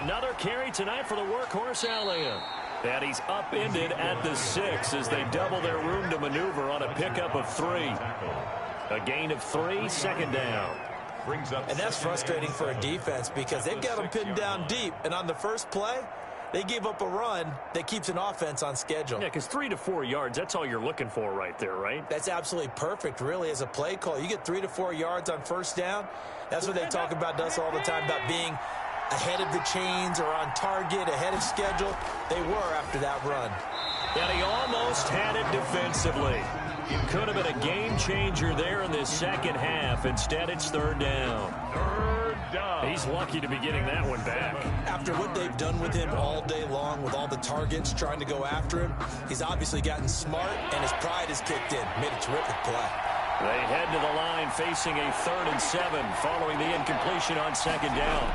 Another carry tonight for the workhorse Elliott. And he's upended at the 6 as they double their room to maneuver on a pickup of 3. A gain of 3, second down. And that's frustrating for a defense because they've got them pinned down deep. And on the first play, they gave up a run that keeps an offense on schedule. Yeah, because 3 to 4 yards, that's all you're looking for right there, right? That's absolutely perfect, really, as a play call. You get 3 to 4 yards on first down. That's what they talk about us all the time, about being ahead of the chains or on target, ahead of schedule. They were after that run. And he almost had it defensively. It could have been a game changer there in this second half. Instead, it's 3rd down. 3rd down. He's lucky to be getting that one back. After what they've done with him all day long, with all the targets trying to go after him, he's obviously gotten smart, and his pride has kicked in. Made a terrific play. They head to the line facing a 3rd and 7 following the incompletion on second down.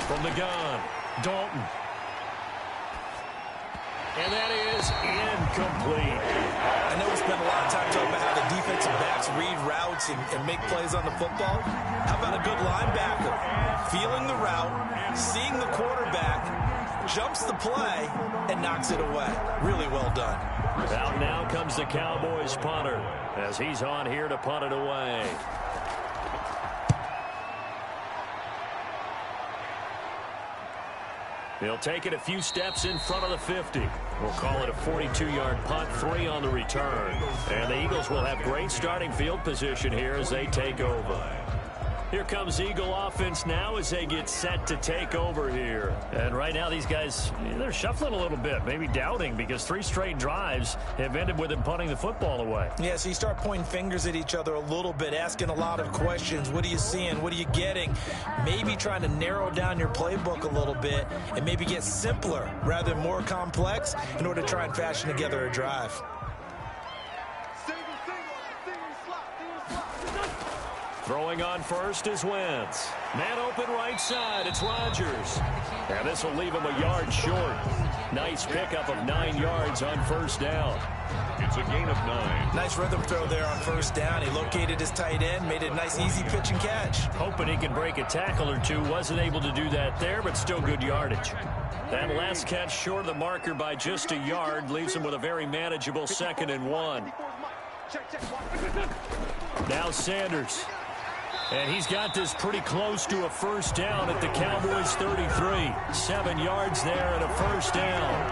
From the gun, Dalton. And that is incomplete. I know we spent a lot of time talking about how the defensive backs read routes and make plays on the football. How about a good linebacker? Feeling the route, seeing the quarterback, jumps the play, and knocks it away. Really well done. Out now comes the Cowboys punter as he's on here to punt it away. He'll take it a few steps in front of the 50. We'll call it a 42-yard punt, 3 on the return. And the Eagles will have great starting field position here as they take over. Here comes Eagle offense now as they get set to take over here. And right now these guys, they're shuffling a little bit, maybe doubting, because 3 straight drives have ended with them punting the football away. Yeah, so you start pointing fingers at each other a little bit, asking a lot of questions. What are you seeing? What are you getting? Maybe trying to narrow down your playbook a little bit and maybe get simpler rather than more complex in order to try and fashion together a drive. Throwing on first is Wentz. Man open right side, it's Rodgers. And this will leave him a yard short. Nice pickup of 9 yards on first down. It's a gain of 9. Nice rhythm throw there on first down. He located his tight end, made it a nice easy pitch and catch. Hoping he can break a tackle or two. Wasn't able to do that there, but still good yardage. That last catch short of the marker by just a yard leaves him with a very manageable 2nd and 1. Now Sanders. And he's got this pretty close to a first down at the Cowboys 33. 7 yards there and a first down.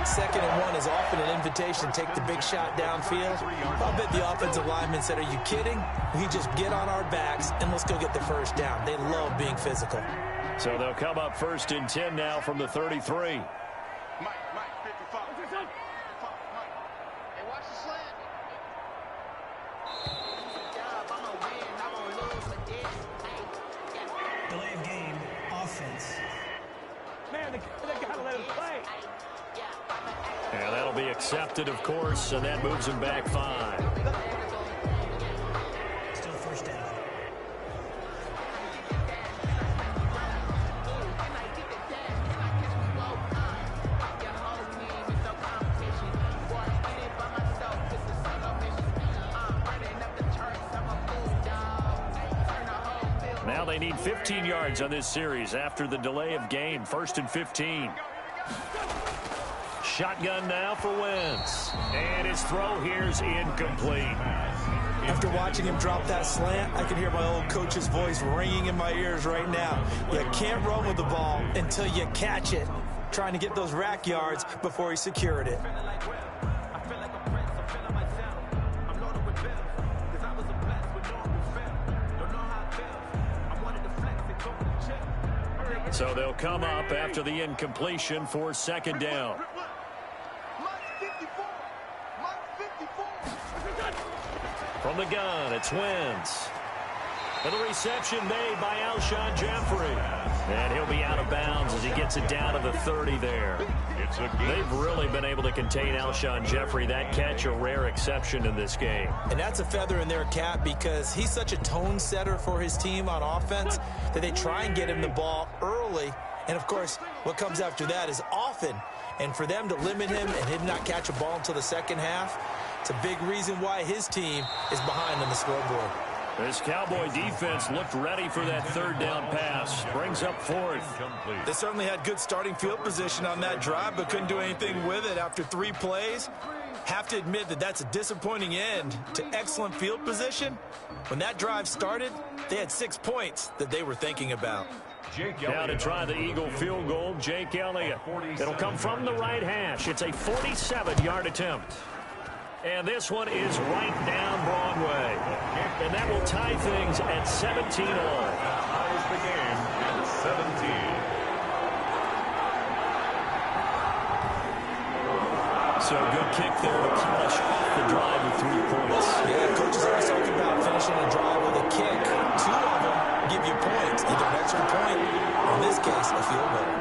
2nd and 1 is often an invitation to take the big shot downfield. I'll bet the offensive lineman said, are you kidding? We just get on our backs and let's go get the first down. They love being physical. So they'll come up 1st and 10 now from the 33. Delay of game, offense. Man, they gotta let him play. And that'll be accepted, of course, and that moves him back 5. Still first down. They need 15 yards on this series after the delay of game. 1st and 15. Shotgun now for Wentz. And his throw here's incomplete. After watching him drop that slant, I can hear my old coach's voice ringing in my ears right now. You can't run with the ball until you catch it. Trying to get those rack yards before he secured it. So they'll come up after the incompletion for 2nd down. From the gun, it's Wentz. And the reception made by Alshon Jeffrey. And he'll be out of bounds as he gets it down to the 30 there. They've really been able to contain Alshon Jeffrey. That catch a rare exception in this game. And that's a feather in their cap because he's such a tone setter for his team on offense that they try and get him the ball early. And, of course, what comes after that is often. And for them to limit him and him not catch a ball until the second half, it's a big reason why his team is behind on the scoreboard. This Cowboy defense looked ready for that 3rd down pass. Brings up 4th. They certainly had good starting field position on that drive, but couldn't do anything with it after 3 plays. Have to admit that that's a disappointing end to excellent field position. When that drive started, they had 6 points that they were thinking about. Now to try the Eagle field goal, Jake Elliott. It'll come from the right hash. It's a 47-yard attempt. And this one is right down Broadway. And that will tie things at 17 all. Ties the game at 17. So good kick there to polish off the drive with 3 points. Yeah, coaches always talking about finishing a drive with a kick. 2 of them give you points, either an extra point, or in this case, a field goal.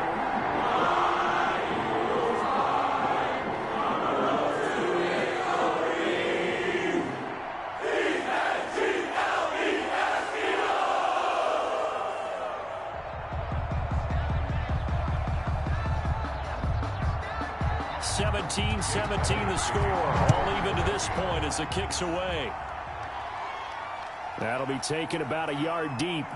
(17-17) the score. All even to this point as the kick's away. That'll be taken about a yard deep.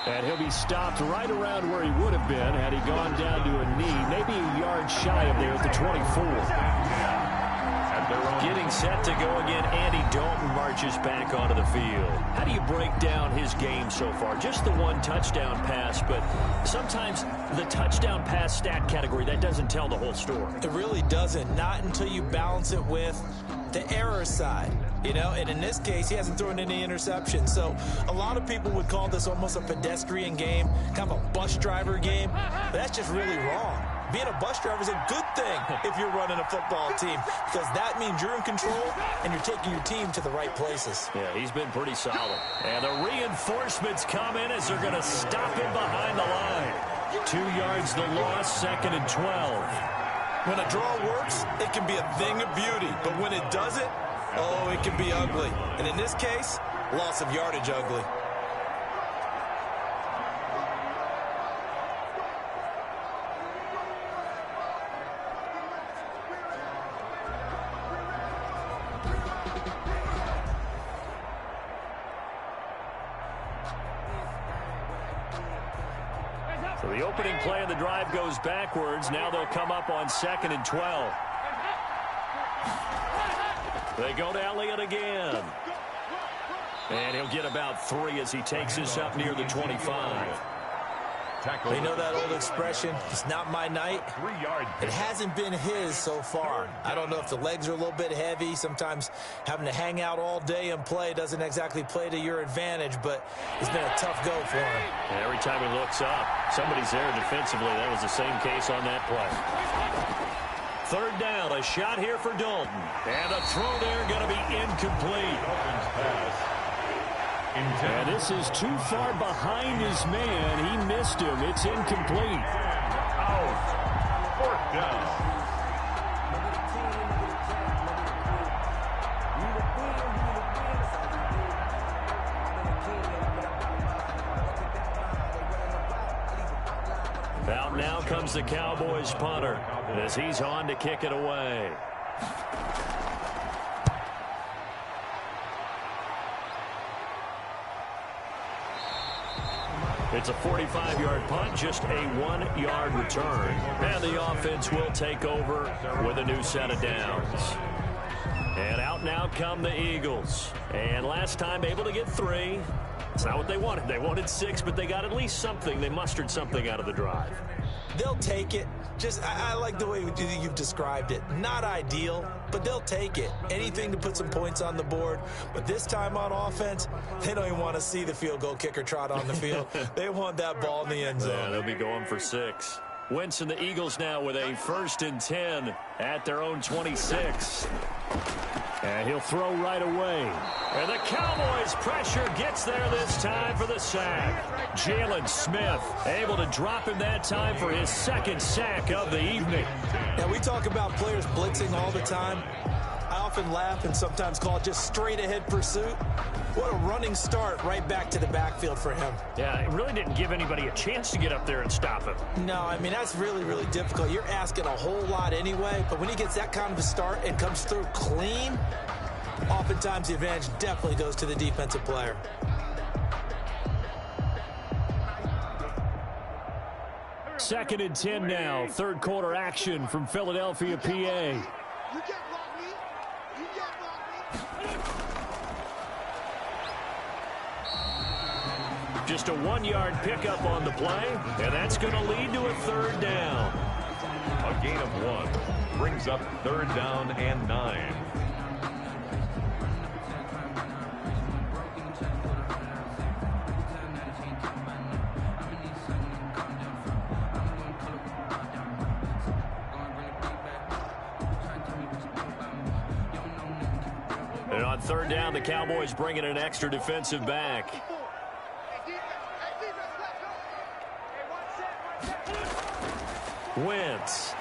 And he'll be stopped right around where he would have been had he gone down to a knee, maybe a yard shy of there at the 24. Getting set to go again, Andy Dalton marches back onto the field. How do you break down his game so far? Just the 1 touchdown pass, but sometimes the touchdown pass stat category, that doesn't tell the whole story. It really doesn't, not until you balance it with the error side. You know, and in this case, he hasn't thrown any interceptions. So a lot of people would call this almost a pedestrian game, kind of a bus driver game. But that's just really wrong. Being a bus driver is a good thing if you're running a football team because that means you're in control and you're taking your team to the right places. Yeah, he's been pretty solid. And the reinforcements come in as they're going to stop him behind the line. 2 yards the loss, 2nd and 12. When a draw works, it can be a thing of beauty. But when it doesn't, oh, it can be ugly. And in this case, loss of yardage ugly. So the opening play of the drive goes backwards. Now they'll come up on 2nd and 12. They go to Elliott again. And he'll get about 3 as he takes this up near the 25. They know that old expression, it's not my night. It hasn't been his so far. I don't know if the legs are a little bit heavy. Sometimes having to hang out all day and play doesn't exactly play to your advantage, but it's been a tough go for him. And every time he looks up, somebody's there defensively. That was the same case on that play. 3rd down, a shot here for Dalton. And a throw there going to be incomplete. And this is too far behind his man. He missed him. It's incomplete. Out. 4th down. Out now comes the Cowboys punter as he's on to kick it away. It's a 45-yard punt, just a 1-yard return. And the offense will take over with a new set of downs. And out now come the Eagles. And last time able to get 3. It's not what they wanted. They wanted 6, but they got at least something. They mustered something out of the drive. They'll take it. I like the way you've described it. Not ideal, but they'll take it. Anything to put some points on the board. But this time on offense, they don't even want to see the field goal kicker trot on the field. They want that ball in the end zone. Yeah, they'll be going for 6. Wentz and the Eagles now with a 1st and 10 at their own 26. And he'll throw right away. And the Cowboys pressure gets there this time for the sack. Jalen Smith able to drop him that time for his 2nd sack of the evening. Now, we talk about players blitzing all the time. I often laugh and sometimes call it just straight-ahead pursuit. What a running start right back to the backfield for him. Yeah, it really didn't give anybody a chance to get up there and stop him. No, I mean, that's really, really difficult. You're asking a whole lot anyway, but when he gets that kind of a start and comes through clean, oftentimes the advantage definitely goes to the defensive player. Second and 10 now. 3rd quarter action from Philadelphia, PA. Just a 1-yard pickup on the play, and that's going to lead to a 3rd down. A gain of 1 brings up 3rd down and 9. And on 3rd down, the Cowboys bring in an extra defensive back. Wentz.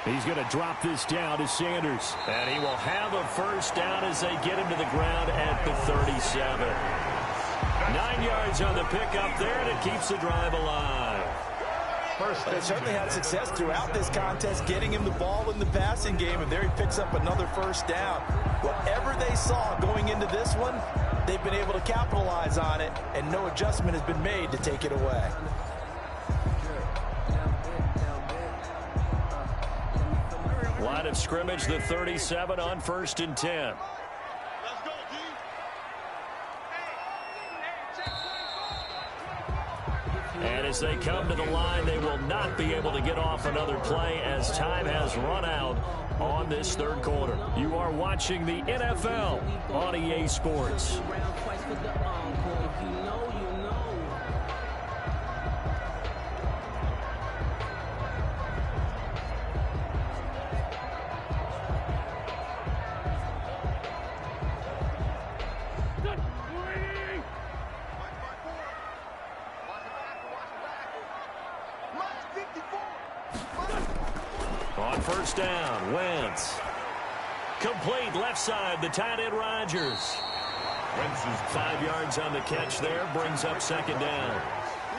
He's going to drop this down to Sanders. And he will have a 1st down as they get him to the ground at the 37. 9 yards on the pickup there, and it keeps the drive alive. They certainly had success throughout this contest, getting him the ball in the passing game, and there he picks up another 1st down. Whatever they saw going into this one, they've been able to capitalize on it, and no adjustment has been made to take it away. Line of scrimmage, the 37 on 1st and 10. And as they come to the line, they will not be able to get off another play as time has run out on this 3rd quarter. You are watching the NFL on EA Sports. On 1st down, Wentz. Complete left side, the tight end Rodgers. Wentz's 5 yards on the catch there, brings up 2nd down.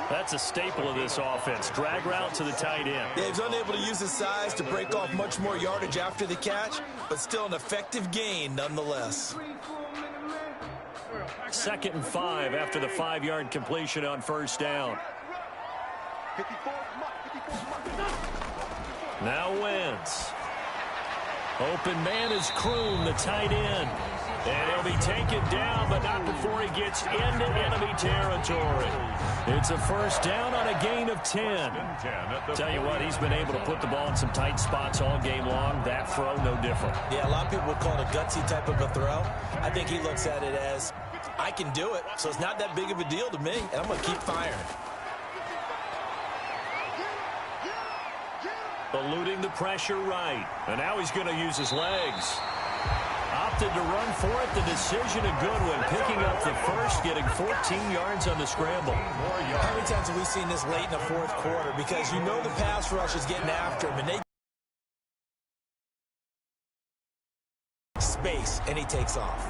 That's a staple of this offense. Drag route to the tight end. Yeah, he's unable to use his size to break off much more yardage after the catch, but still an effective gain nonetheless. 2nd and 5 after the 5-yard completion on 1st down. Now Wentz. Open man is Kroon, the tight end. And he'll be taken down, but not before he gets into enemy territory. It's a 1st down on a gain of 10. Tell you what, he's been able to put the ball in some tight spots all game long. That throw, no different. Yeah, a lot of people would call it a gutsy type of a throw. I think he looks at it as, I can do it, so it's not that big of a deal to me, and I'm going to keep firing. Eluding the pressure right. And now he's going to use his legs. Opted to run for it. The decision a good one. Picking up the 1st, getting 14 yards on the scramble. How many times have we seen this late in the 4th quarter? Because you know the pass rush is getting after him, and they space, and he takes off.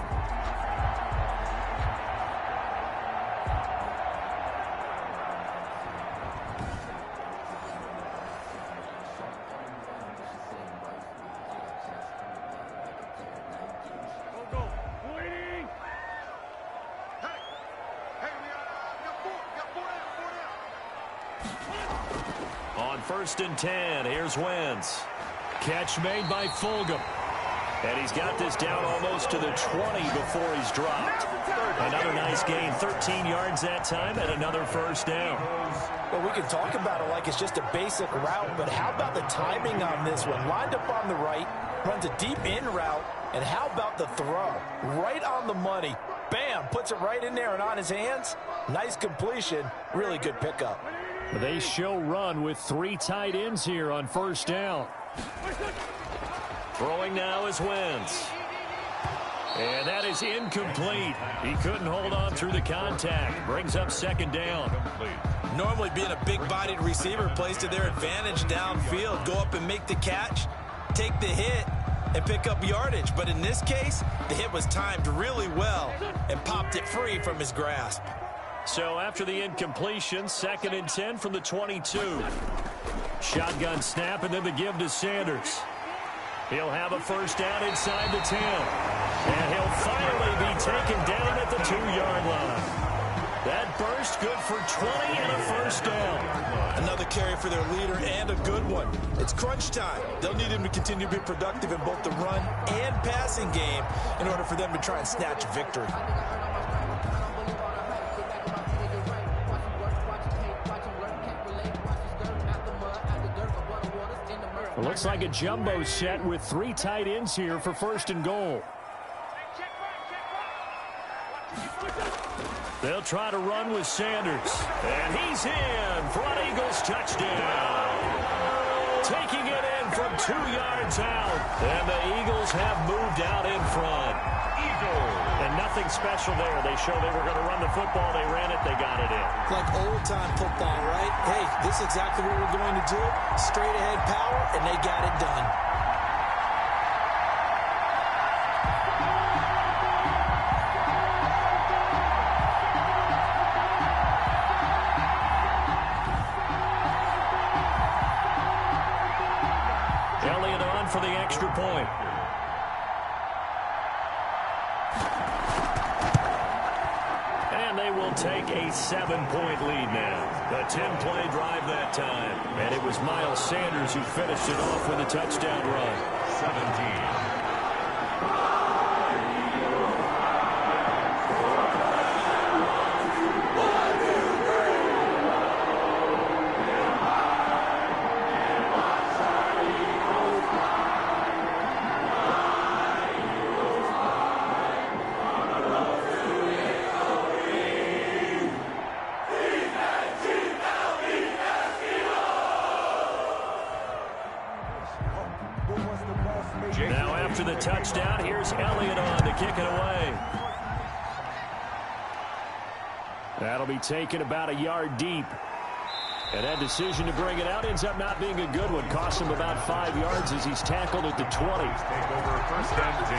1st and 10. Here's Wentz. Catch made by Fulgham. And he's got this down almost to the 20 before he's dropped. Another nice gain, 13 yards that time, and another first down. Well, we can talk about it like it's just a basic route, but how about the timing on this one? Lined up on the right, runs a deep in route, and how about the throw? Right on the money. Bam, puts it right in there and on his hands. Nice completion, really good pickup. They show run with 3 tight ends here on 1st down. Throwing now is Wentz. And that is incomplete. He couldn't hold on through the contact. Brings up 2nd down. Normally being a big-bodied receiver plays to their advantage downfield. Go up and make the catch, take the hit, and pick up yardage. But in this case, the hit was timed really well and popped it free from his grasp. So after the incompletion, 2nd and 10 from the 22. Shotgun snap and then the give to Sanders. He'll have a first down inside the 10. And he'll finally be taken down at the 2-yard line. That burst good for 20 and a first down. Another carry for their leader and a good one. It's crunch time. They'll need him to continue to be productive in both the run and passing game in order for them to try and snatch victory. It looks like a jumbo set with 3 tight ends here for 1st and goal. They'll try to run with Sanders. And he's in for an Eagles touchdown. Taking it in from 2 yards out. And the Eagles have moved out in front. And nothing special there. They showed they were going to run the football. They ran it. They got it in. Like old-time football, right? Hey, this is exactly what we're going to do. Straight-ahead power, and they got it done. Elliott on for the extra point. And they will take a 7-point lead now. A 10-play drive that time. And it was Miles Sanders who finished it off with a touchdown run. 17. Now after the touchdown, here's Elliott on to kick it away. That'll be taken about a yard deep. And that decision to bring it out ends up not being a good one. Cost him about 5 yards as he's tackled at the 20. Take over 1st and 10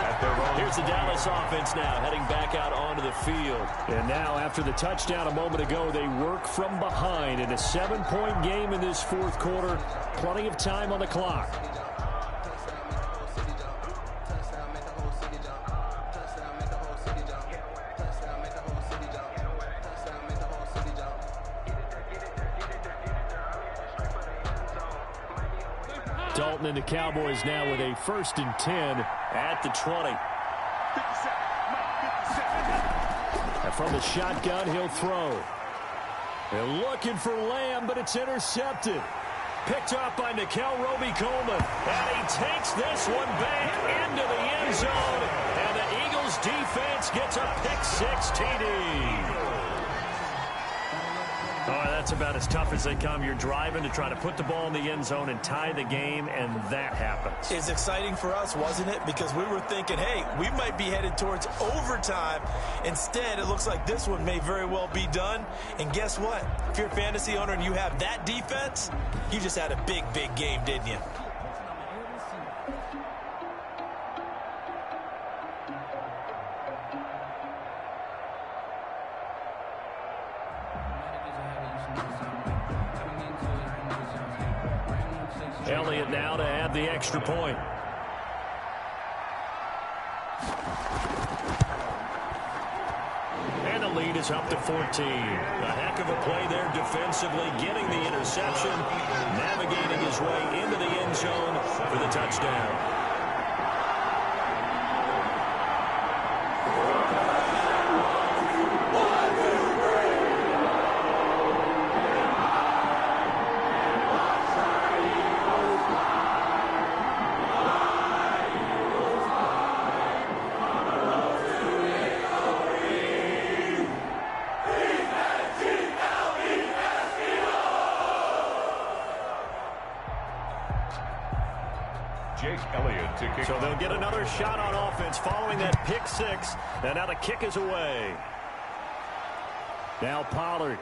at their own. Here's the Dallas offense now heading back out onto the field. And now after the touchdown a moment ago, they work from behind in a 7-point game in this 4th quarter. Plenty of time on the clock. Dalton and the Cowboys now with a 1st and 10 at the 20. And from the shotgun, he'll throw. They're looking for Lamb, but it's intercepted. Picked off by Nikel Roby-Coleman. And he takes this one back into the end zone. And the Eagles defense gets a pick-6 TD. Oh, that's about as tough as they come. You're driving to try to put the ball in the end zone and tie the game, and that happens. It's exciting for us, wasn't it? Because we were thinking, hey, we might be headed towards overtime. Instead, it looks like this one may very well be done. And guess what? If you're a fantasy owner and you have that defense, you just had a big, big game, didn't you? Elliott now to add the extra point. And the lead is up to 14. A heck of a play there defensively, getting the interception way into the end zone for the touchdown. So they'll get another shot on offense following that pick six. And now the kick is away. Now Pollard.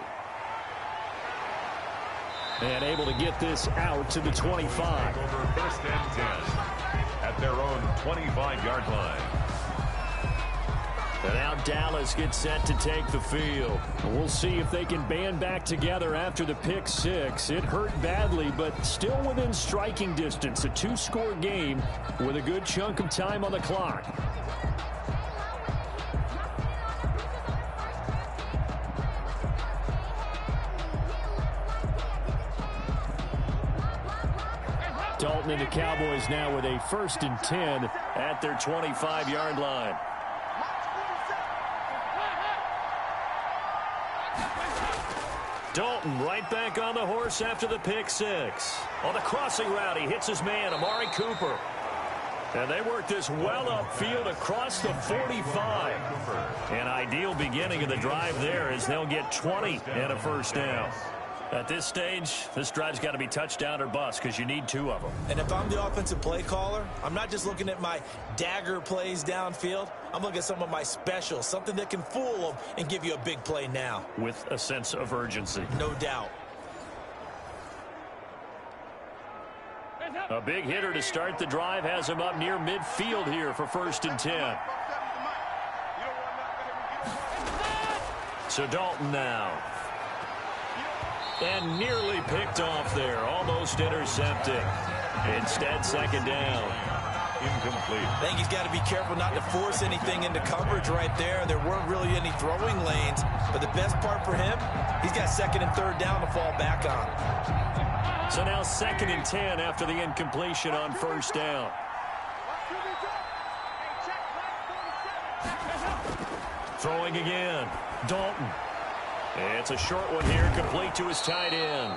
And able to get this out to the 25. Over first and 10 at their own 25-yard line. And now Dallas gets set to take the field. And we'll see if they can band back together after the pick six. It hurt badly, but still within striking distance. A two-score game with a good chunk of time on the clock. Dalton and the Cowboys now with a 1st and 10 at their 25-yard line. Dalton right back on the horse after the pick six. On the crossing route, he hits his man, Amari Cooper. And they work this well upfield across the 45. An ideal beginning of the drive there as they'll get 20 and a first down. At this stage, this drive's got to be touchdown or bust because you need 2 of them. And if I'm the offensive play caller, I'm not just looking at my dagger plays downfield. I'm looking at some of my specials, something that can fool them and give you a big play now. With a sense of urgency. No doubt. A big hitter to start the drive has him up near midfield here for 1st and 10. So Dalton now. And nearly picked off there, almost intercepted. Instead, 2nd down. Incomplete. I think he's got to be careful not to force anything into coverage right there. There weren't really any throwing lanes, but the best part for him, he's got 2nd and 3rd down to fall back on. So now 2nd and 10 after the incompletion on 1st down. Throwing again, Dalton. It's a short one here, complete to his tight end.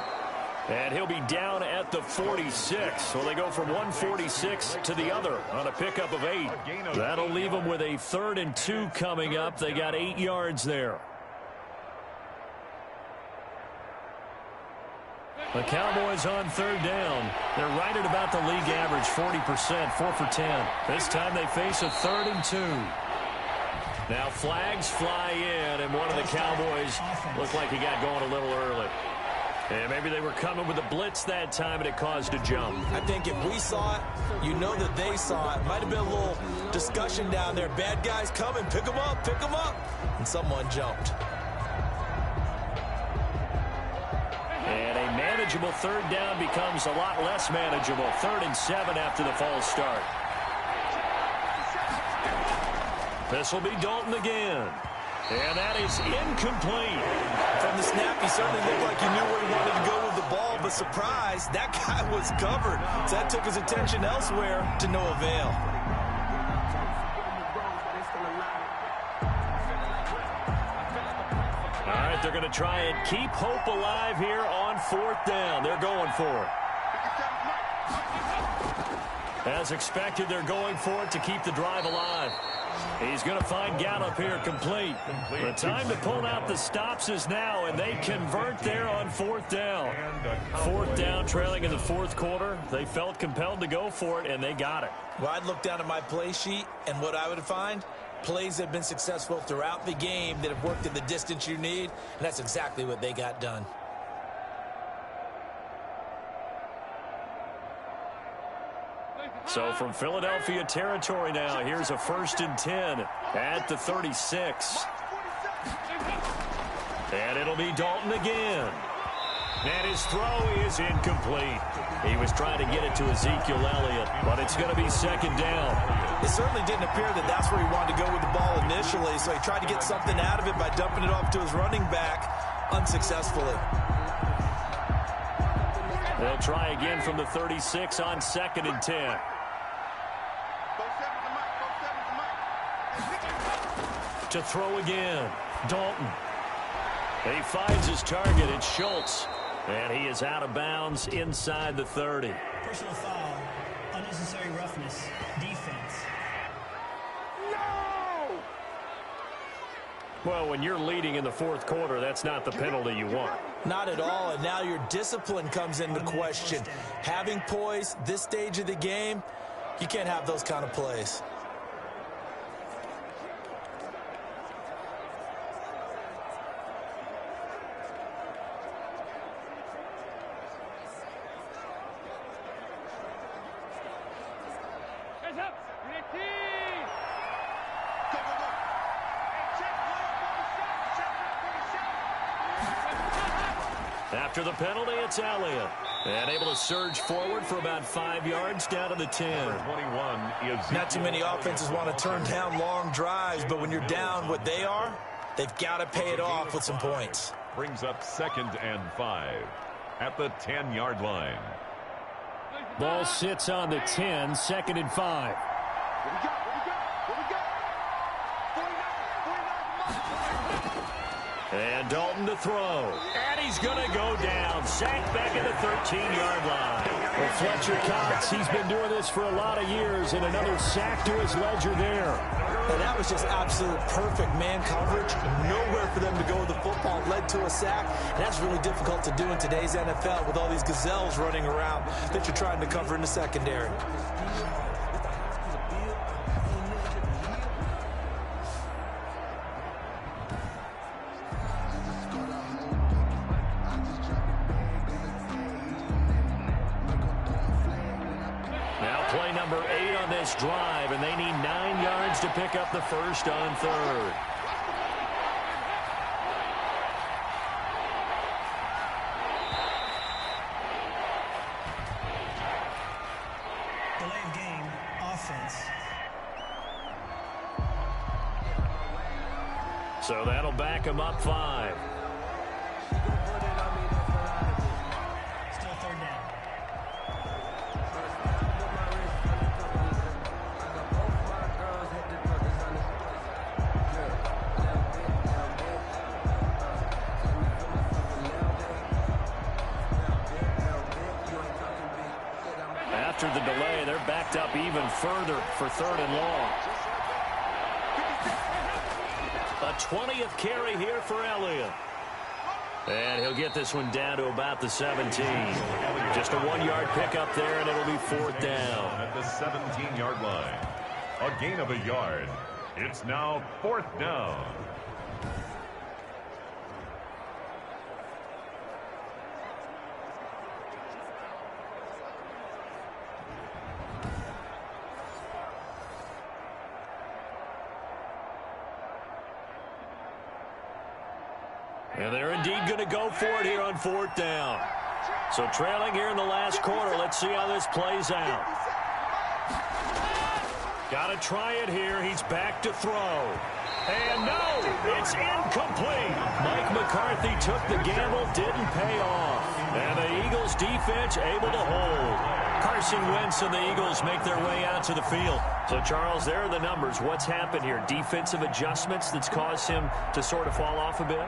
And he'll be down at the 46. So they go from 146 to the other on a pickup of 8. That'll leave them with a 3rd and 2 coming up. They got 8 yards there. The Cowboys on 3rd down. They're right at about the league average, 40%, 4 for 10. This time they face a 3rd and 2. Now flags fly in, and one of the Cowboys looked like he got going a little early. And maybe they were coming with a blitz that time, and it caused a jump. I think if we saw it, you know that they saw it. Might have been a little discussion down there. Bad guys coming, pick them up, pick them up. And someone jumped. And a manageable 3rd down becomes a lot less manageable. 3rd and 7 after the false start. This will be Dalton again. And that is incomplete. From the snap, he certainly looked like he knew where he wanted to go with the ball, but surprise, that guy was covered. So that took his attention elsewhere to no avail. All right, they're going to try and keep hope alive here on 4th down. They're going for it. As expected, they're going for it to keep the drive alive. He's going to find Gallup here complete. The time to pull out the stops is now, and they convert there on 4th down. 4th down, trailing in the 4th quarter. They felt compelled to go for it, and they got it. Well, I'd look down at my play sheet, and what I would find, plays that have been successful throughout the game that have worked in the distance you need, and that's exactly what they got done. So from Philadelphia territory now, here's a 1st and 10 at the 36. And it'll be Dalton again. And his throw is incomplete. He was trying to get it to Ezekiel Elliott, but it's going to be 2nd down. It certainly didn't appear that that's where he wanted to go with the ball initially, so he tried to get something out of it by dumping it off to his running back unsuccessfully. They'll try again from the 36 on 2nd and 10. To throw again, Dalton. He finds his target. It's Schultz. And he is out of bounds inside the 30. Personal foul, unnecessary roughness, defense. No! Well, when you're leading in the 4th quarter, that's not the penalty you want. Not at all, and now your discipline comes into question. Having poise this stage of the game, you can't have those kind of plays. After the penalty, it's Elliott. And able to surge forward for about 5 yards down to the 10. 21 is Not too many offenses want to turn down long drives, but when you're down what they are, they've got to pay it off with some points. brings up 2nd and 5 at the 10-yard line. Ball sits on the 10, 2nd and 5. And Dalton to throw. And he's going to go down. Sacked back at the 13-yard line. Well, Fletcher Cox, he's been doing this for a lot of years, and another sack to his ledger there. And that was just absolute perfect man coverage. Nowhere for them to go with the football. Led to a sack. And that's really difficult to do in today's NFL with all these gazelles running around that you're trying to cover in the secondary. Drive, and they need 9 yards to pick up the first on 3rd. Delay of game, offense. So that'll back him up 5. Still 3rd down. After the delay, they're backed up even further for 3rd and long. A 20th carry here for Elliott. And he'll get this one down to about the 17. Just a 1-yard pickup there, and it'll be 4th down. At the 17-yard line. A gain of a yard. It's now 4th down. And they're indeed going to go for it here on 4th down. So trailing here in the last quarter. Let's see how this plays out. Got to try it here. He's back to throw. And no, it's incomplete. Mike McCarthy took the gamble, didn't pay off. And the Eagles defense able to hold. Carson Wentz and the Eagles make their way out to the field. So, Charles, there are the numbers. What's happened here? Defensive adjustments that's caused him to sort of fall off a bit?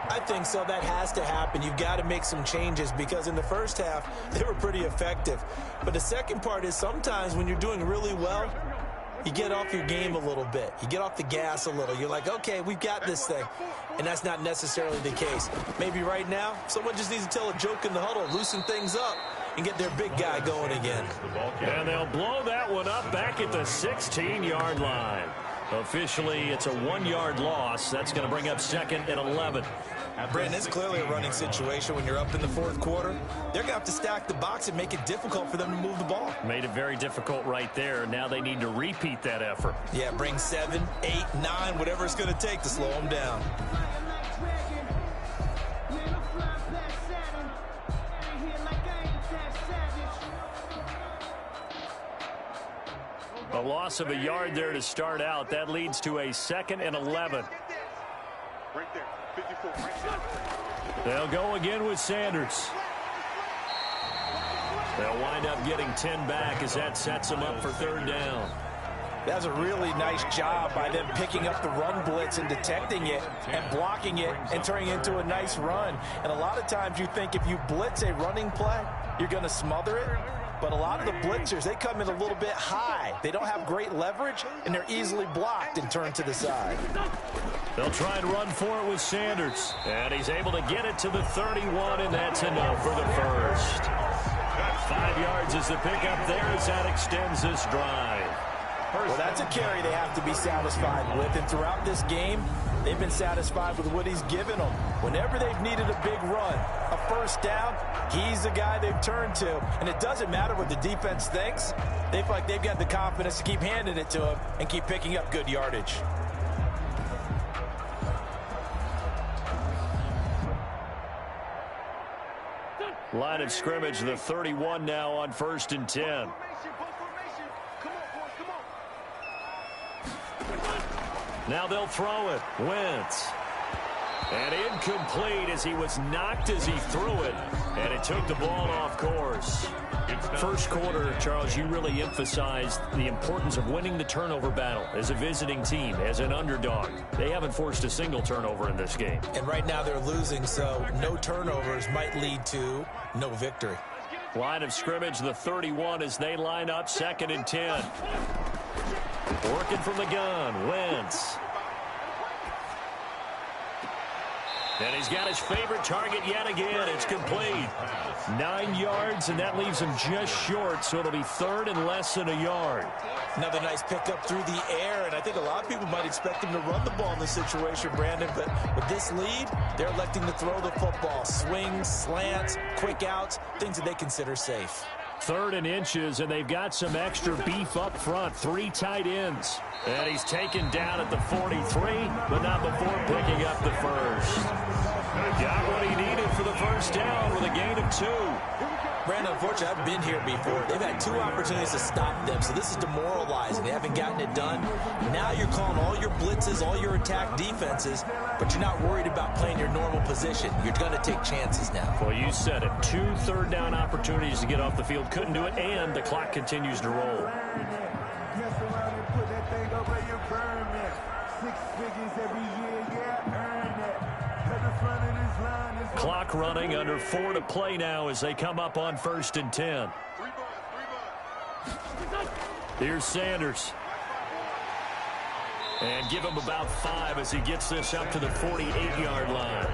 I think so. That has to happen. You've got to make some changes because in the first half, they were pretty effective. But the second part is sometimes when you're doing really well, you get off your game a little bit. You get off the gas a little. You're like, okay, we've got this thing. And that's not necessarily the case. Maybe right now, someone just needs to tell a joke in the huddle, loosen things up, and get their big guy going again. And they'll blow that one up back at the 16-yard line. Officially, it's a 1-yard loss. That's going to bring up 2nd and 11. Brandon, it's clearly a running situation when you're up in the 4th quarter. They're going to have to stack the box and make it difficult for them to move the ball. Made it very difficult right there. Now they need to repeat that effort. Yeah, bring 7, 8, 9, whatever it's going to take to slow them down. A loss of a yard there to start out. That leads to a 2nd and 11. Right there, 54, right there. They'll go again with Sanders. They'll wind up getting 10 back as that sets them up for third down. That's a really nice job by them picking up the run blitz and detecting it and blocking it and turning it into a nice run. And a lot of times you think if you blitz a running play, you're going to smother it. But a lot of the blitzers, they come in a little bit high. They don't have great leverage, and they're easily blocked and turned to the side. They'll try and run for it with Sanders. And he's able to get it to the 31, and that's enough for the first. 5 yards is the pickup there as that extends this drive. Well, that's a carry they have to be satisfied with. And throughout this game, they've been satisfied with what he's given them. Whenever they've needed a big run, a first down, he's the guy they've turned to. And it doesn't matter what the defense thinks. They feel like they've got the confidence to keep handing it to him and keep picking up good yardage. Line of scrimmage, the 31 now on 1st and 10. Now they'll throw it. Wentz. And incomplete as he was knocked as he threw it. And it took the ball off course. First quarter, Charles, you really emphasized the importance of winning the turnover battle as a visiting team, as an underdog. They haven't forced a single turnover in this game. And right now they're losing, so no turnovers might lead to no victory. Line of scrimmage, the 31 as they line up 2nd and 10. Working from the gun, Wentz. And he's got his favorite target yet again. It's complete. 9 yards, and that leaves him just short, so it'll be 3rd and less than a yard. Another nice pickup through the air, and I think a lot of people might expect him to run the ball in this situation, Brandon, but with this lead, they're electing to throw the football. Swings, slants, quick outs, things that they consider safe. 3rd and inches, and they've got some extra beef up front. 3 tight ends. And he's taken down at the 43, but not before picking up the first. Got what he needed for the first down with a gain of 2. Brandon, unfortunately, I've been here before. They've had 2 opportunities to stop them, so this is demoralizing. They haven't gotten it done. Now you're calling all your blitzes, all your attack defenses, but you're not worried about playing your normal position. You're going to take chances now. Well, you said it. 2 third-down opportunities to get off the field. Couldn't do it, and the clock continues to roll. Clock running, under 4 to play now as they come up on 1st and 10. Here's Sanders. And give him about 5 as he gets this up to the 48-yard line.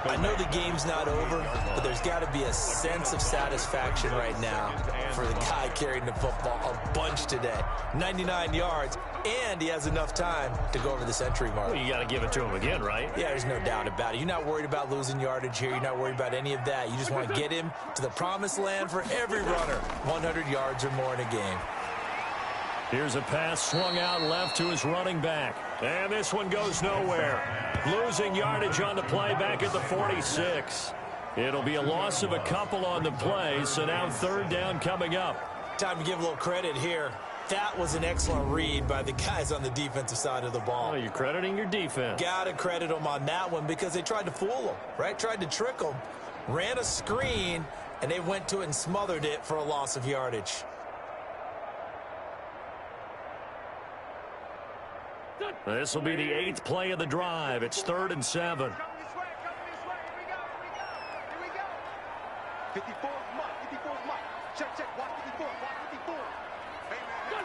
I know the game's not over, but there's got to be a sense of satisfaction right now for the guy carrying the football a bunch today. 99 yards, and he has enough time to go over the century mark. Well, you got to give it to him again, right? Yeah, there's no doubt about it. You're not worried about losing yardage here. You're not worried about any of that. You just want to get him to the promised land for every runner. 100 yards or more in a game. Here's a pass swung out left to his running back. And this one goes nowhere. Losing yardage on the play back at the 46. It'll be a loss of a couple on the play, so now 3rd down coming up. Time to give a little credit here. That was an excellent read by the guys on the defensive side of the ball. Oh, you're crediting your defense. Got to credit them on that one because they tried to fool them, right? Tried to trick them. Ran a screen, and they went to it and smothered it for a loss of yardage. This will be the 8th play of the drive. It's 3rd and 7. 54, Mike. 54, Mike. Check, check. Watch 54. Watch 54. Hey, man.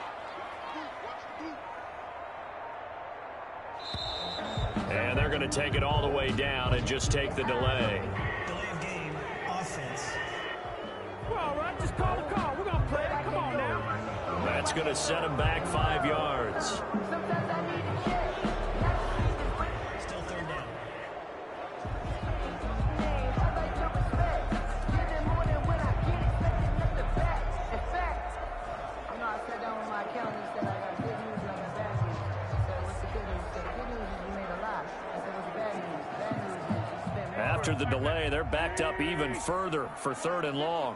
Watch the And they're going to take it all the way down and just take the delay. Delay of game, offense. Well, all right, just call the call. We're going to play it. Come on now. That's going to set him back 5 yards. Still 3rd down. After the delay, they're backed up even further for 3rd and long.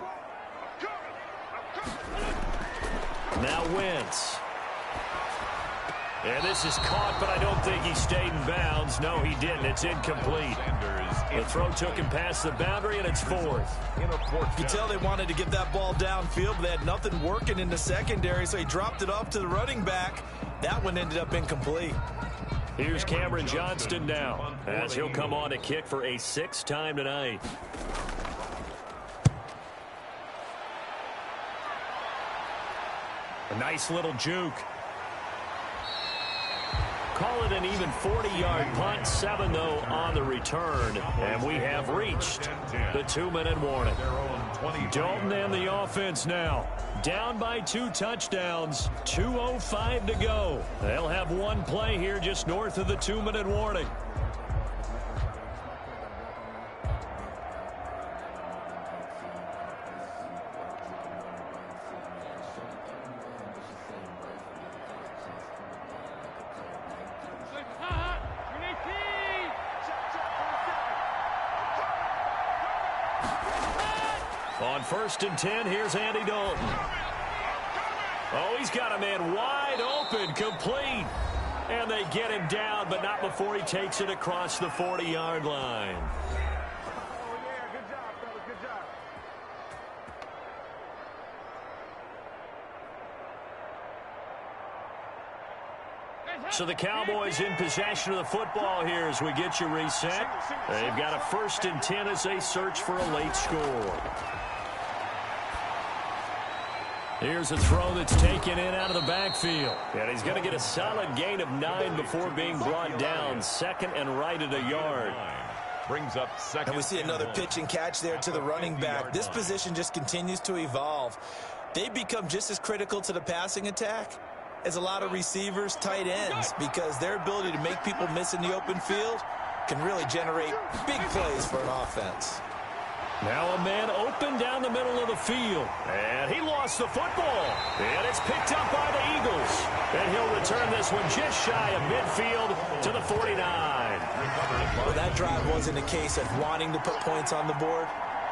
Now Wentz. And this is caught, but I don't think he stayed in bounds. No, he didn't. It's incomplete. The throw took him past the boundary, and it's fourth. You could tell they wanted to get that ball downfield, but they had nothing working in the secondary, so he dropped it off to the running back. That one ended up incomplete. Here's Cameron Johnston now, as he'll come on to kick for a sixth time tonight. A nice little juke. Call it an even 40-yard punt, 7 though on the return, and we have reached the 2-minute warning. Dalton and the offense now, down by 2 touchdowns, 2:05 to go. They'll have one play here just north of the 2-minute warning. On 1st and 10, here's Andy Dalton. Oh, he's got a man wide open, complete. And they get him down, but not before he takes it across the 40-yard line. So the Cowboys in possession of the football here as we get you reset. They've got a 1st and 10 as they search for a late score. Here's a throw that's taken in out of the backfield. And he's going to get a solid gain of 9 before being brought down. 2nd and right at a yard. Brings up second. And we see another pitch and catch there to the running back. This position just continues to evolve. They become just as critical to the passing attack as a lot of receivers, tight ends, because their ability to make people miss in the open field can really generate big plays for an offense. Now a man open down the middle of the field. And he lost the football. And it's picked up by the Eagles. And he'll return this one just shy of midfield to the 49. Well, that drive wasn't a case of wanting to put points on the board.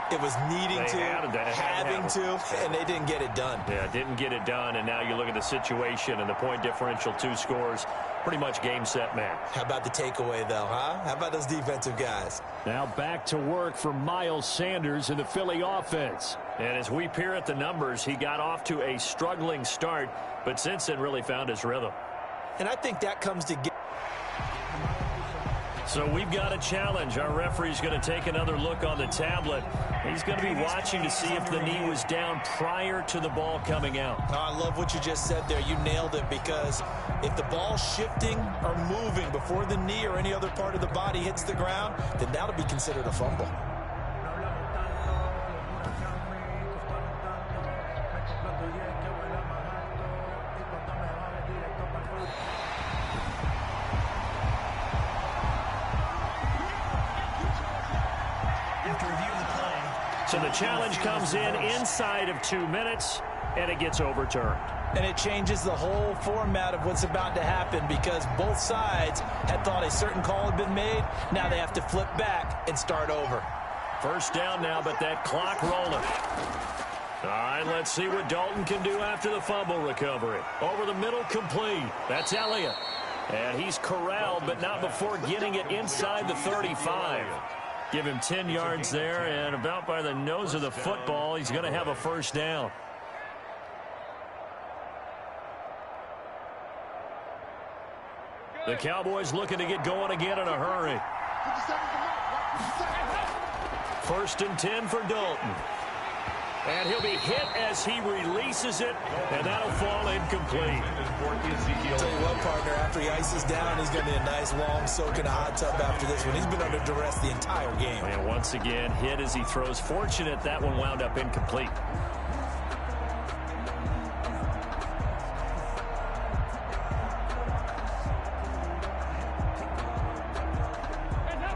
It was needing having to, and they didn't get it done. Yeah, didn't get it done, and now you look at the situation and the point differential, 2 scores, pretty much game, set, match. How about the takeaway, though, huh? How about those defensive guys? Now back to work for Miles Sanders in the Philly offense. And as we peer at the numbers, he got off to a struggling start, but since then really found his rhythm. And I think that comes together. So we've got a challenge. Our referee's going to take another look on the tablet. He's going to be watching to see if the knee was down prior to the ball coming out. Oh, I love what you just said there. You nailed it, because if the ball's shifting or moving before the knee or any other part of the body hits the ground, then that'll be considered a fumble. So the challenge comes in inside of 2 minutes, and it gets overturned. And it changes the whole format of what's about to happen, because both sides had thought a certain call had been made. Now they have to flip back and start over. 1st down now, but that clock rolling. All right, let's see what Dalton can do after the fumble recovery. Over the middle, complete. That's Elliott. And he's corralled, but not before getting it inside the 35. Give him 10 yards there, and about by the nose of the football, he's going to have a 1st down. The Cowboys looking to get going again in a hurry. 1st and 10 for Dalton. And he'll be hit as he releases it, and that'll fall incomplete. I'll tell you what, partner, after he ices down, he's going to be a nice long soak in a hot tub after this one. He's been under duress the entire game. And once again, hit as he throws. Fortunate that one wound up incomplete.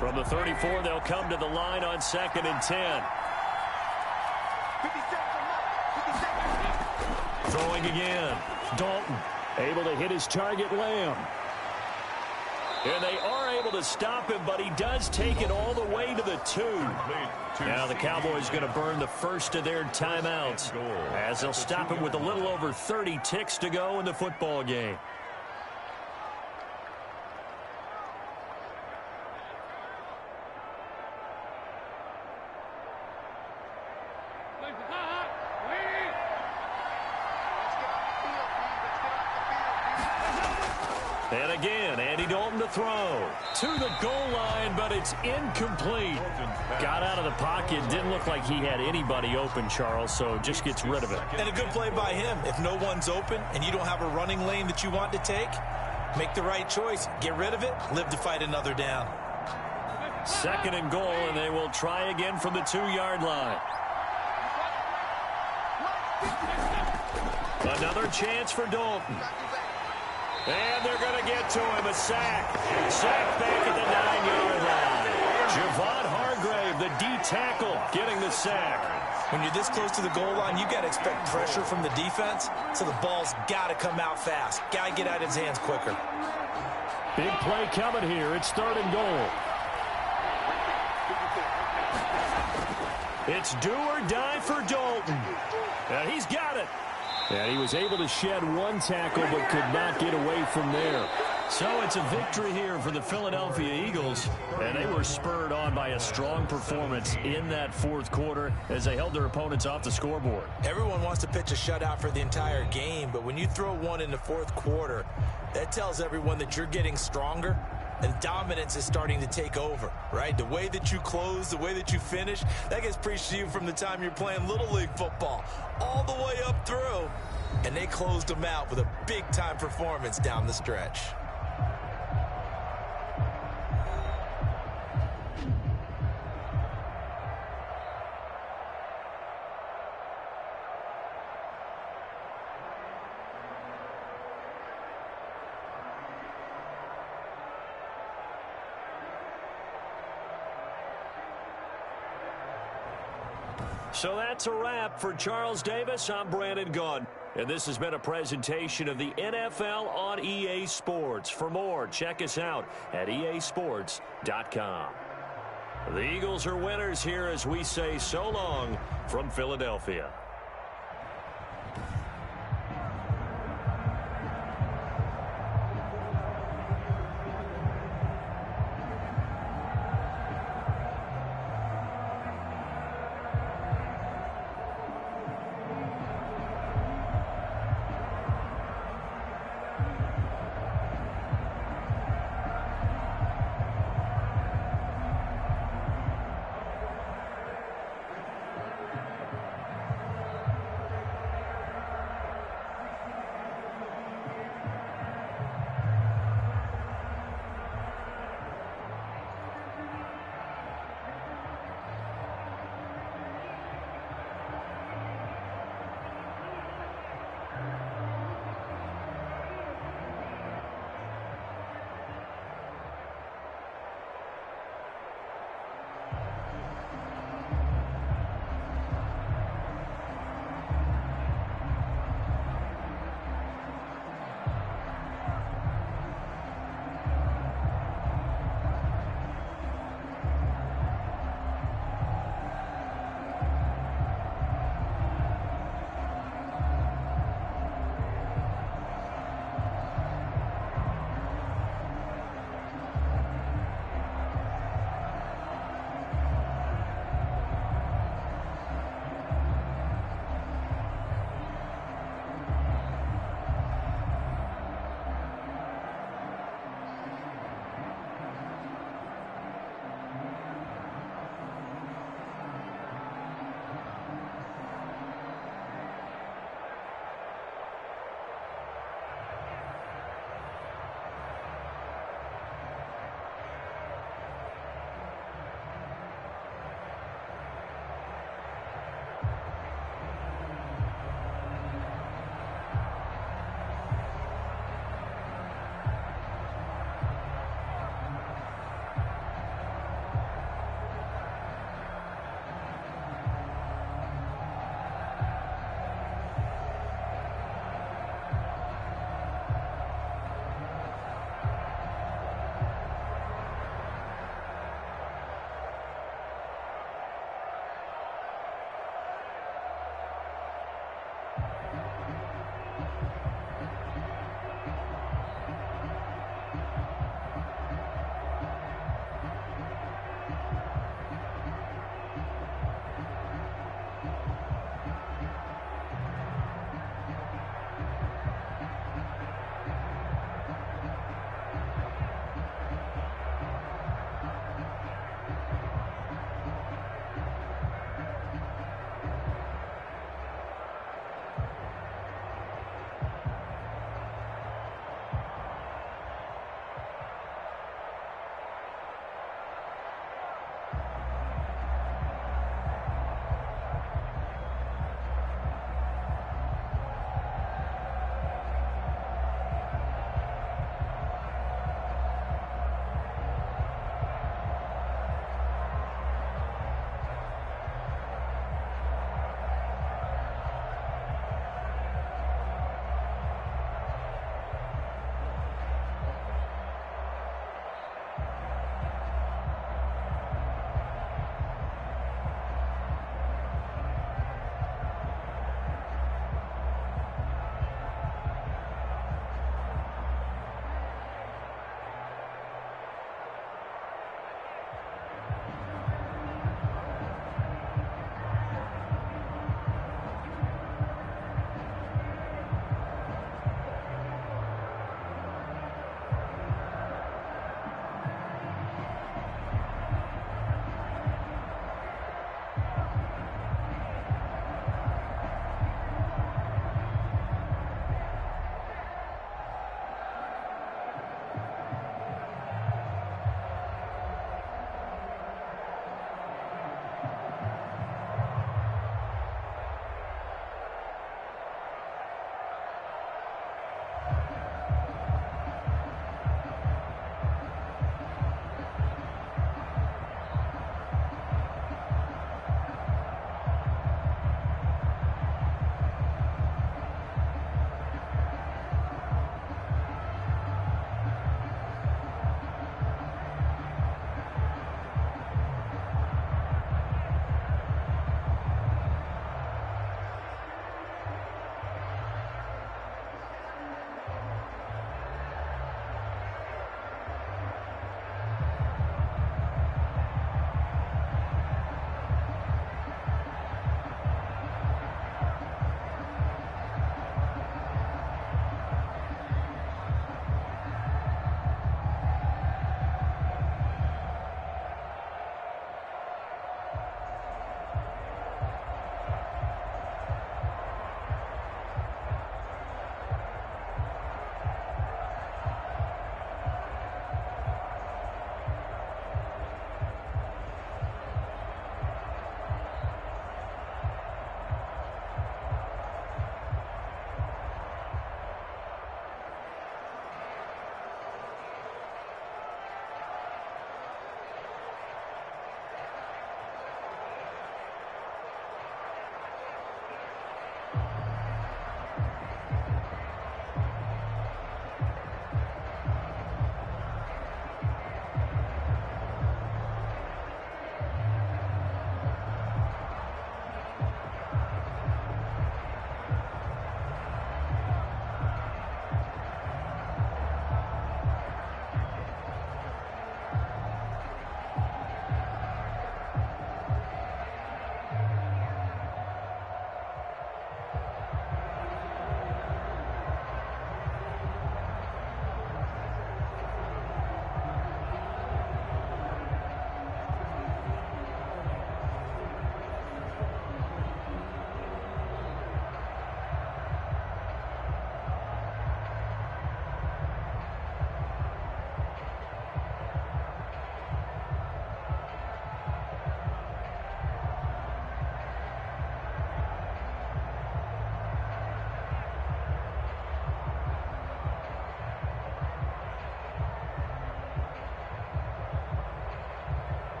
From the 34, they'll come to the line on 2nd and 10. Throwing again. Dalton able to hit his target, Lamb. And they are able to stop him, but he does take it all the way to the 2. Now the Cowboys going to burn the first of their timeouts as they'll stop him with a little over 30 ticks to go in the football game. And again, Andy Dalton to throw. To the goal line, but it's incomplete. Got out of the pocket. Didn't look like he had anybody open, Charles, so just gets rid of it. And a good play by him. If no one's open and you don't have a running lane that you want to take, make the right choice. Get rid of it. Live to fight another down. 2nd and goal, and they will try again from the 2-yard line. Another chance for Dalton. And they're going to get to him. A sack. Sack back at the 9-yard line. Javon Hargrave, the D tackle, getting the sack. When you're this close to the goal line, you got to expect pressure from the defense, so the ball's got to come out fast. Got to get out of his hands quicker. Big play coming here. It's 3rd and goal. It's do or die for Dalton. And he's got it. And he was able to shed one tackle but could not get away from there. So it's a victory here for the Philadelphia Eagles. And they were spurred on by a strong performance in that 4th quarter as they held their opponents off the scoreboard. Everyone wants to pitch a shutout for the entire game, but when you throw one in the 4th quarter, that tells everyone that you're getting stronger and dominance is starting to take over, right? The way that you close, the way that you finish, that gets preached to you from the time you're playing Little League football all the way up through. And they closed them out with a big-time performance down the stretch. So that's a wrap for Charles Davis. I'm Brandon Gunn. And this has been a presentation of the NFL on EA Sports. For more, check us out at easports.com. The Eagles are winners here as we say so long from Philadelphia.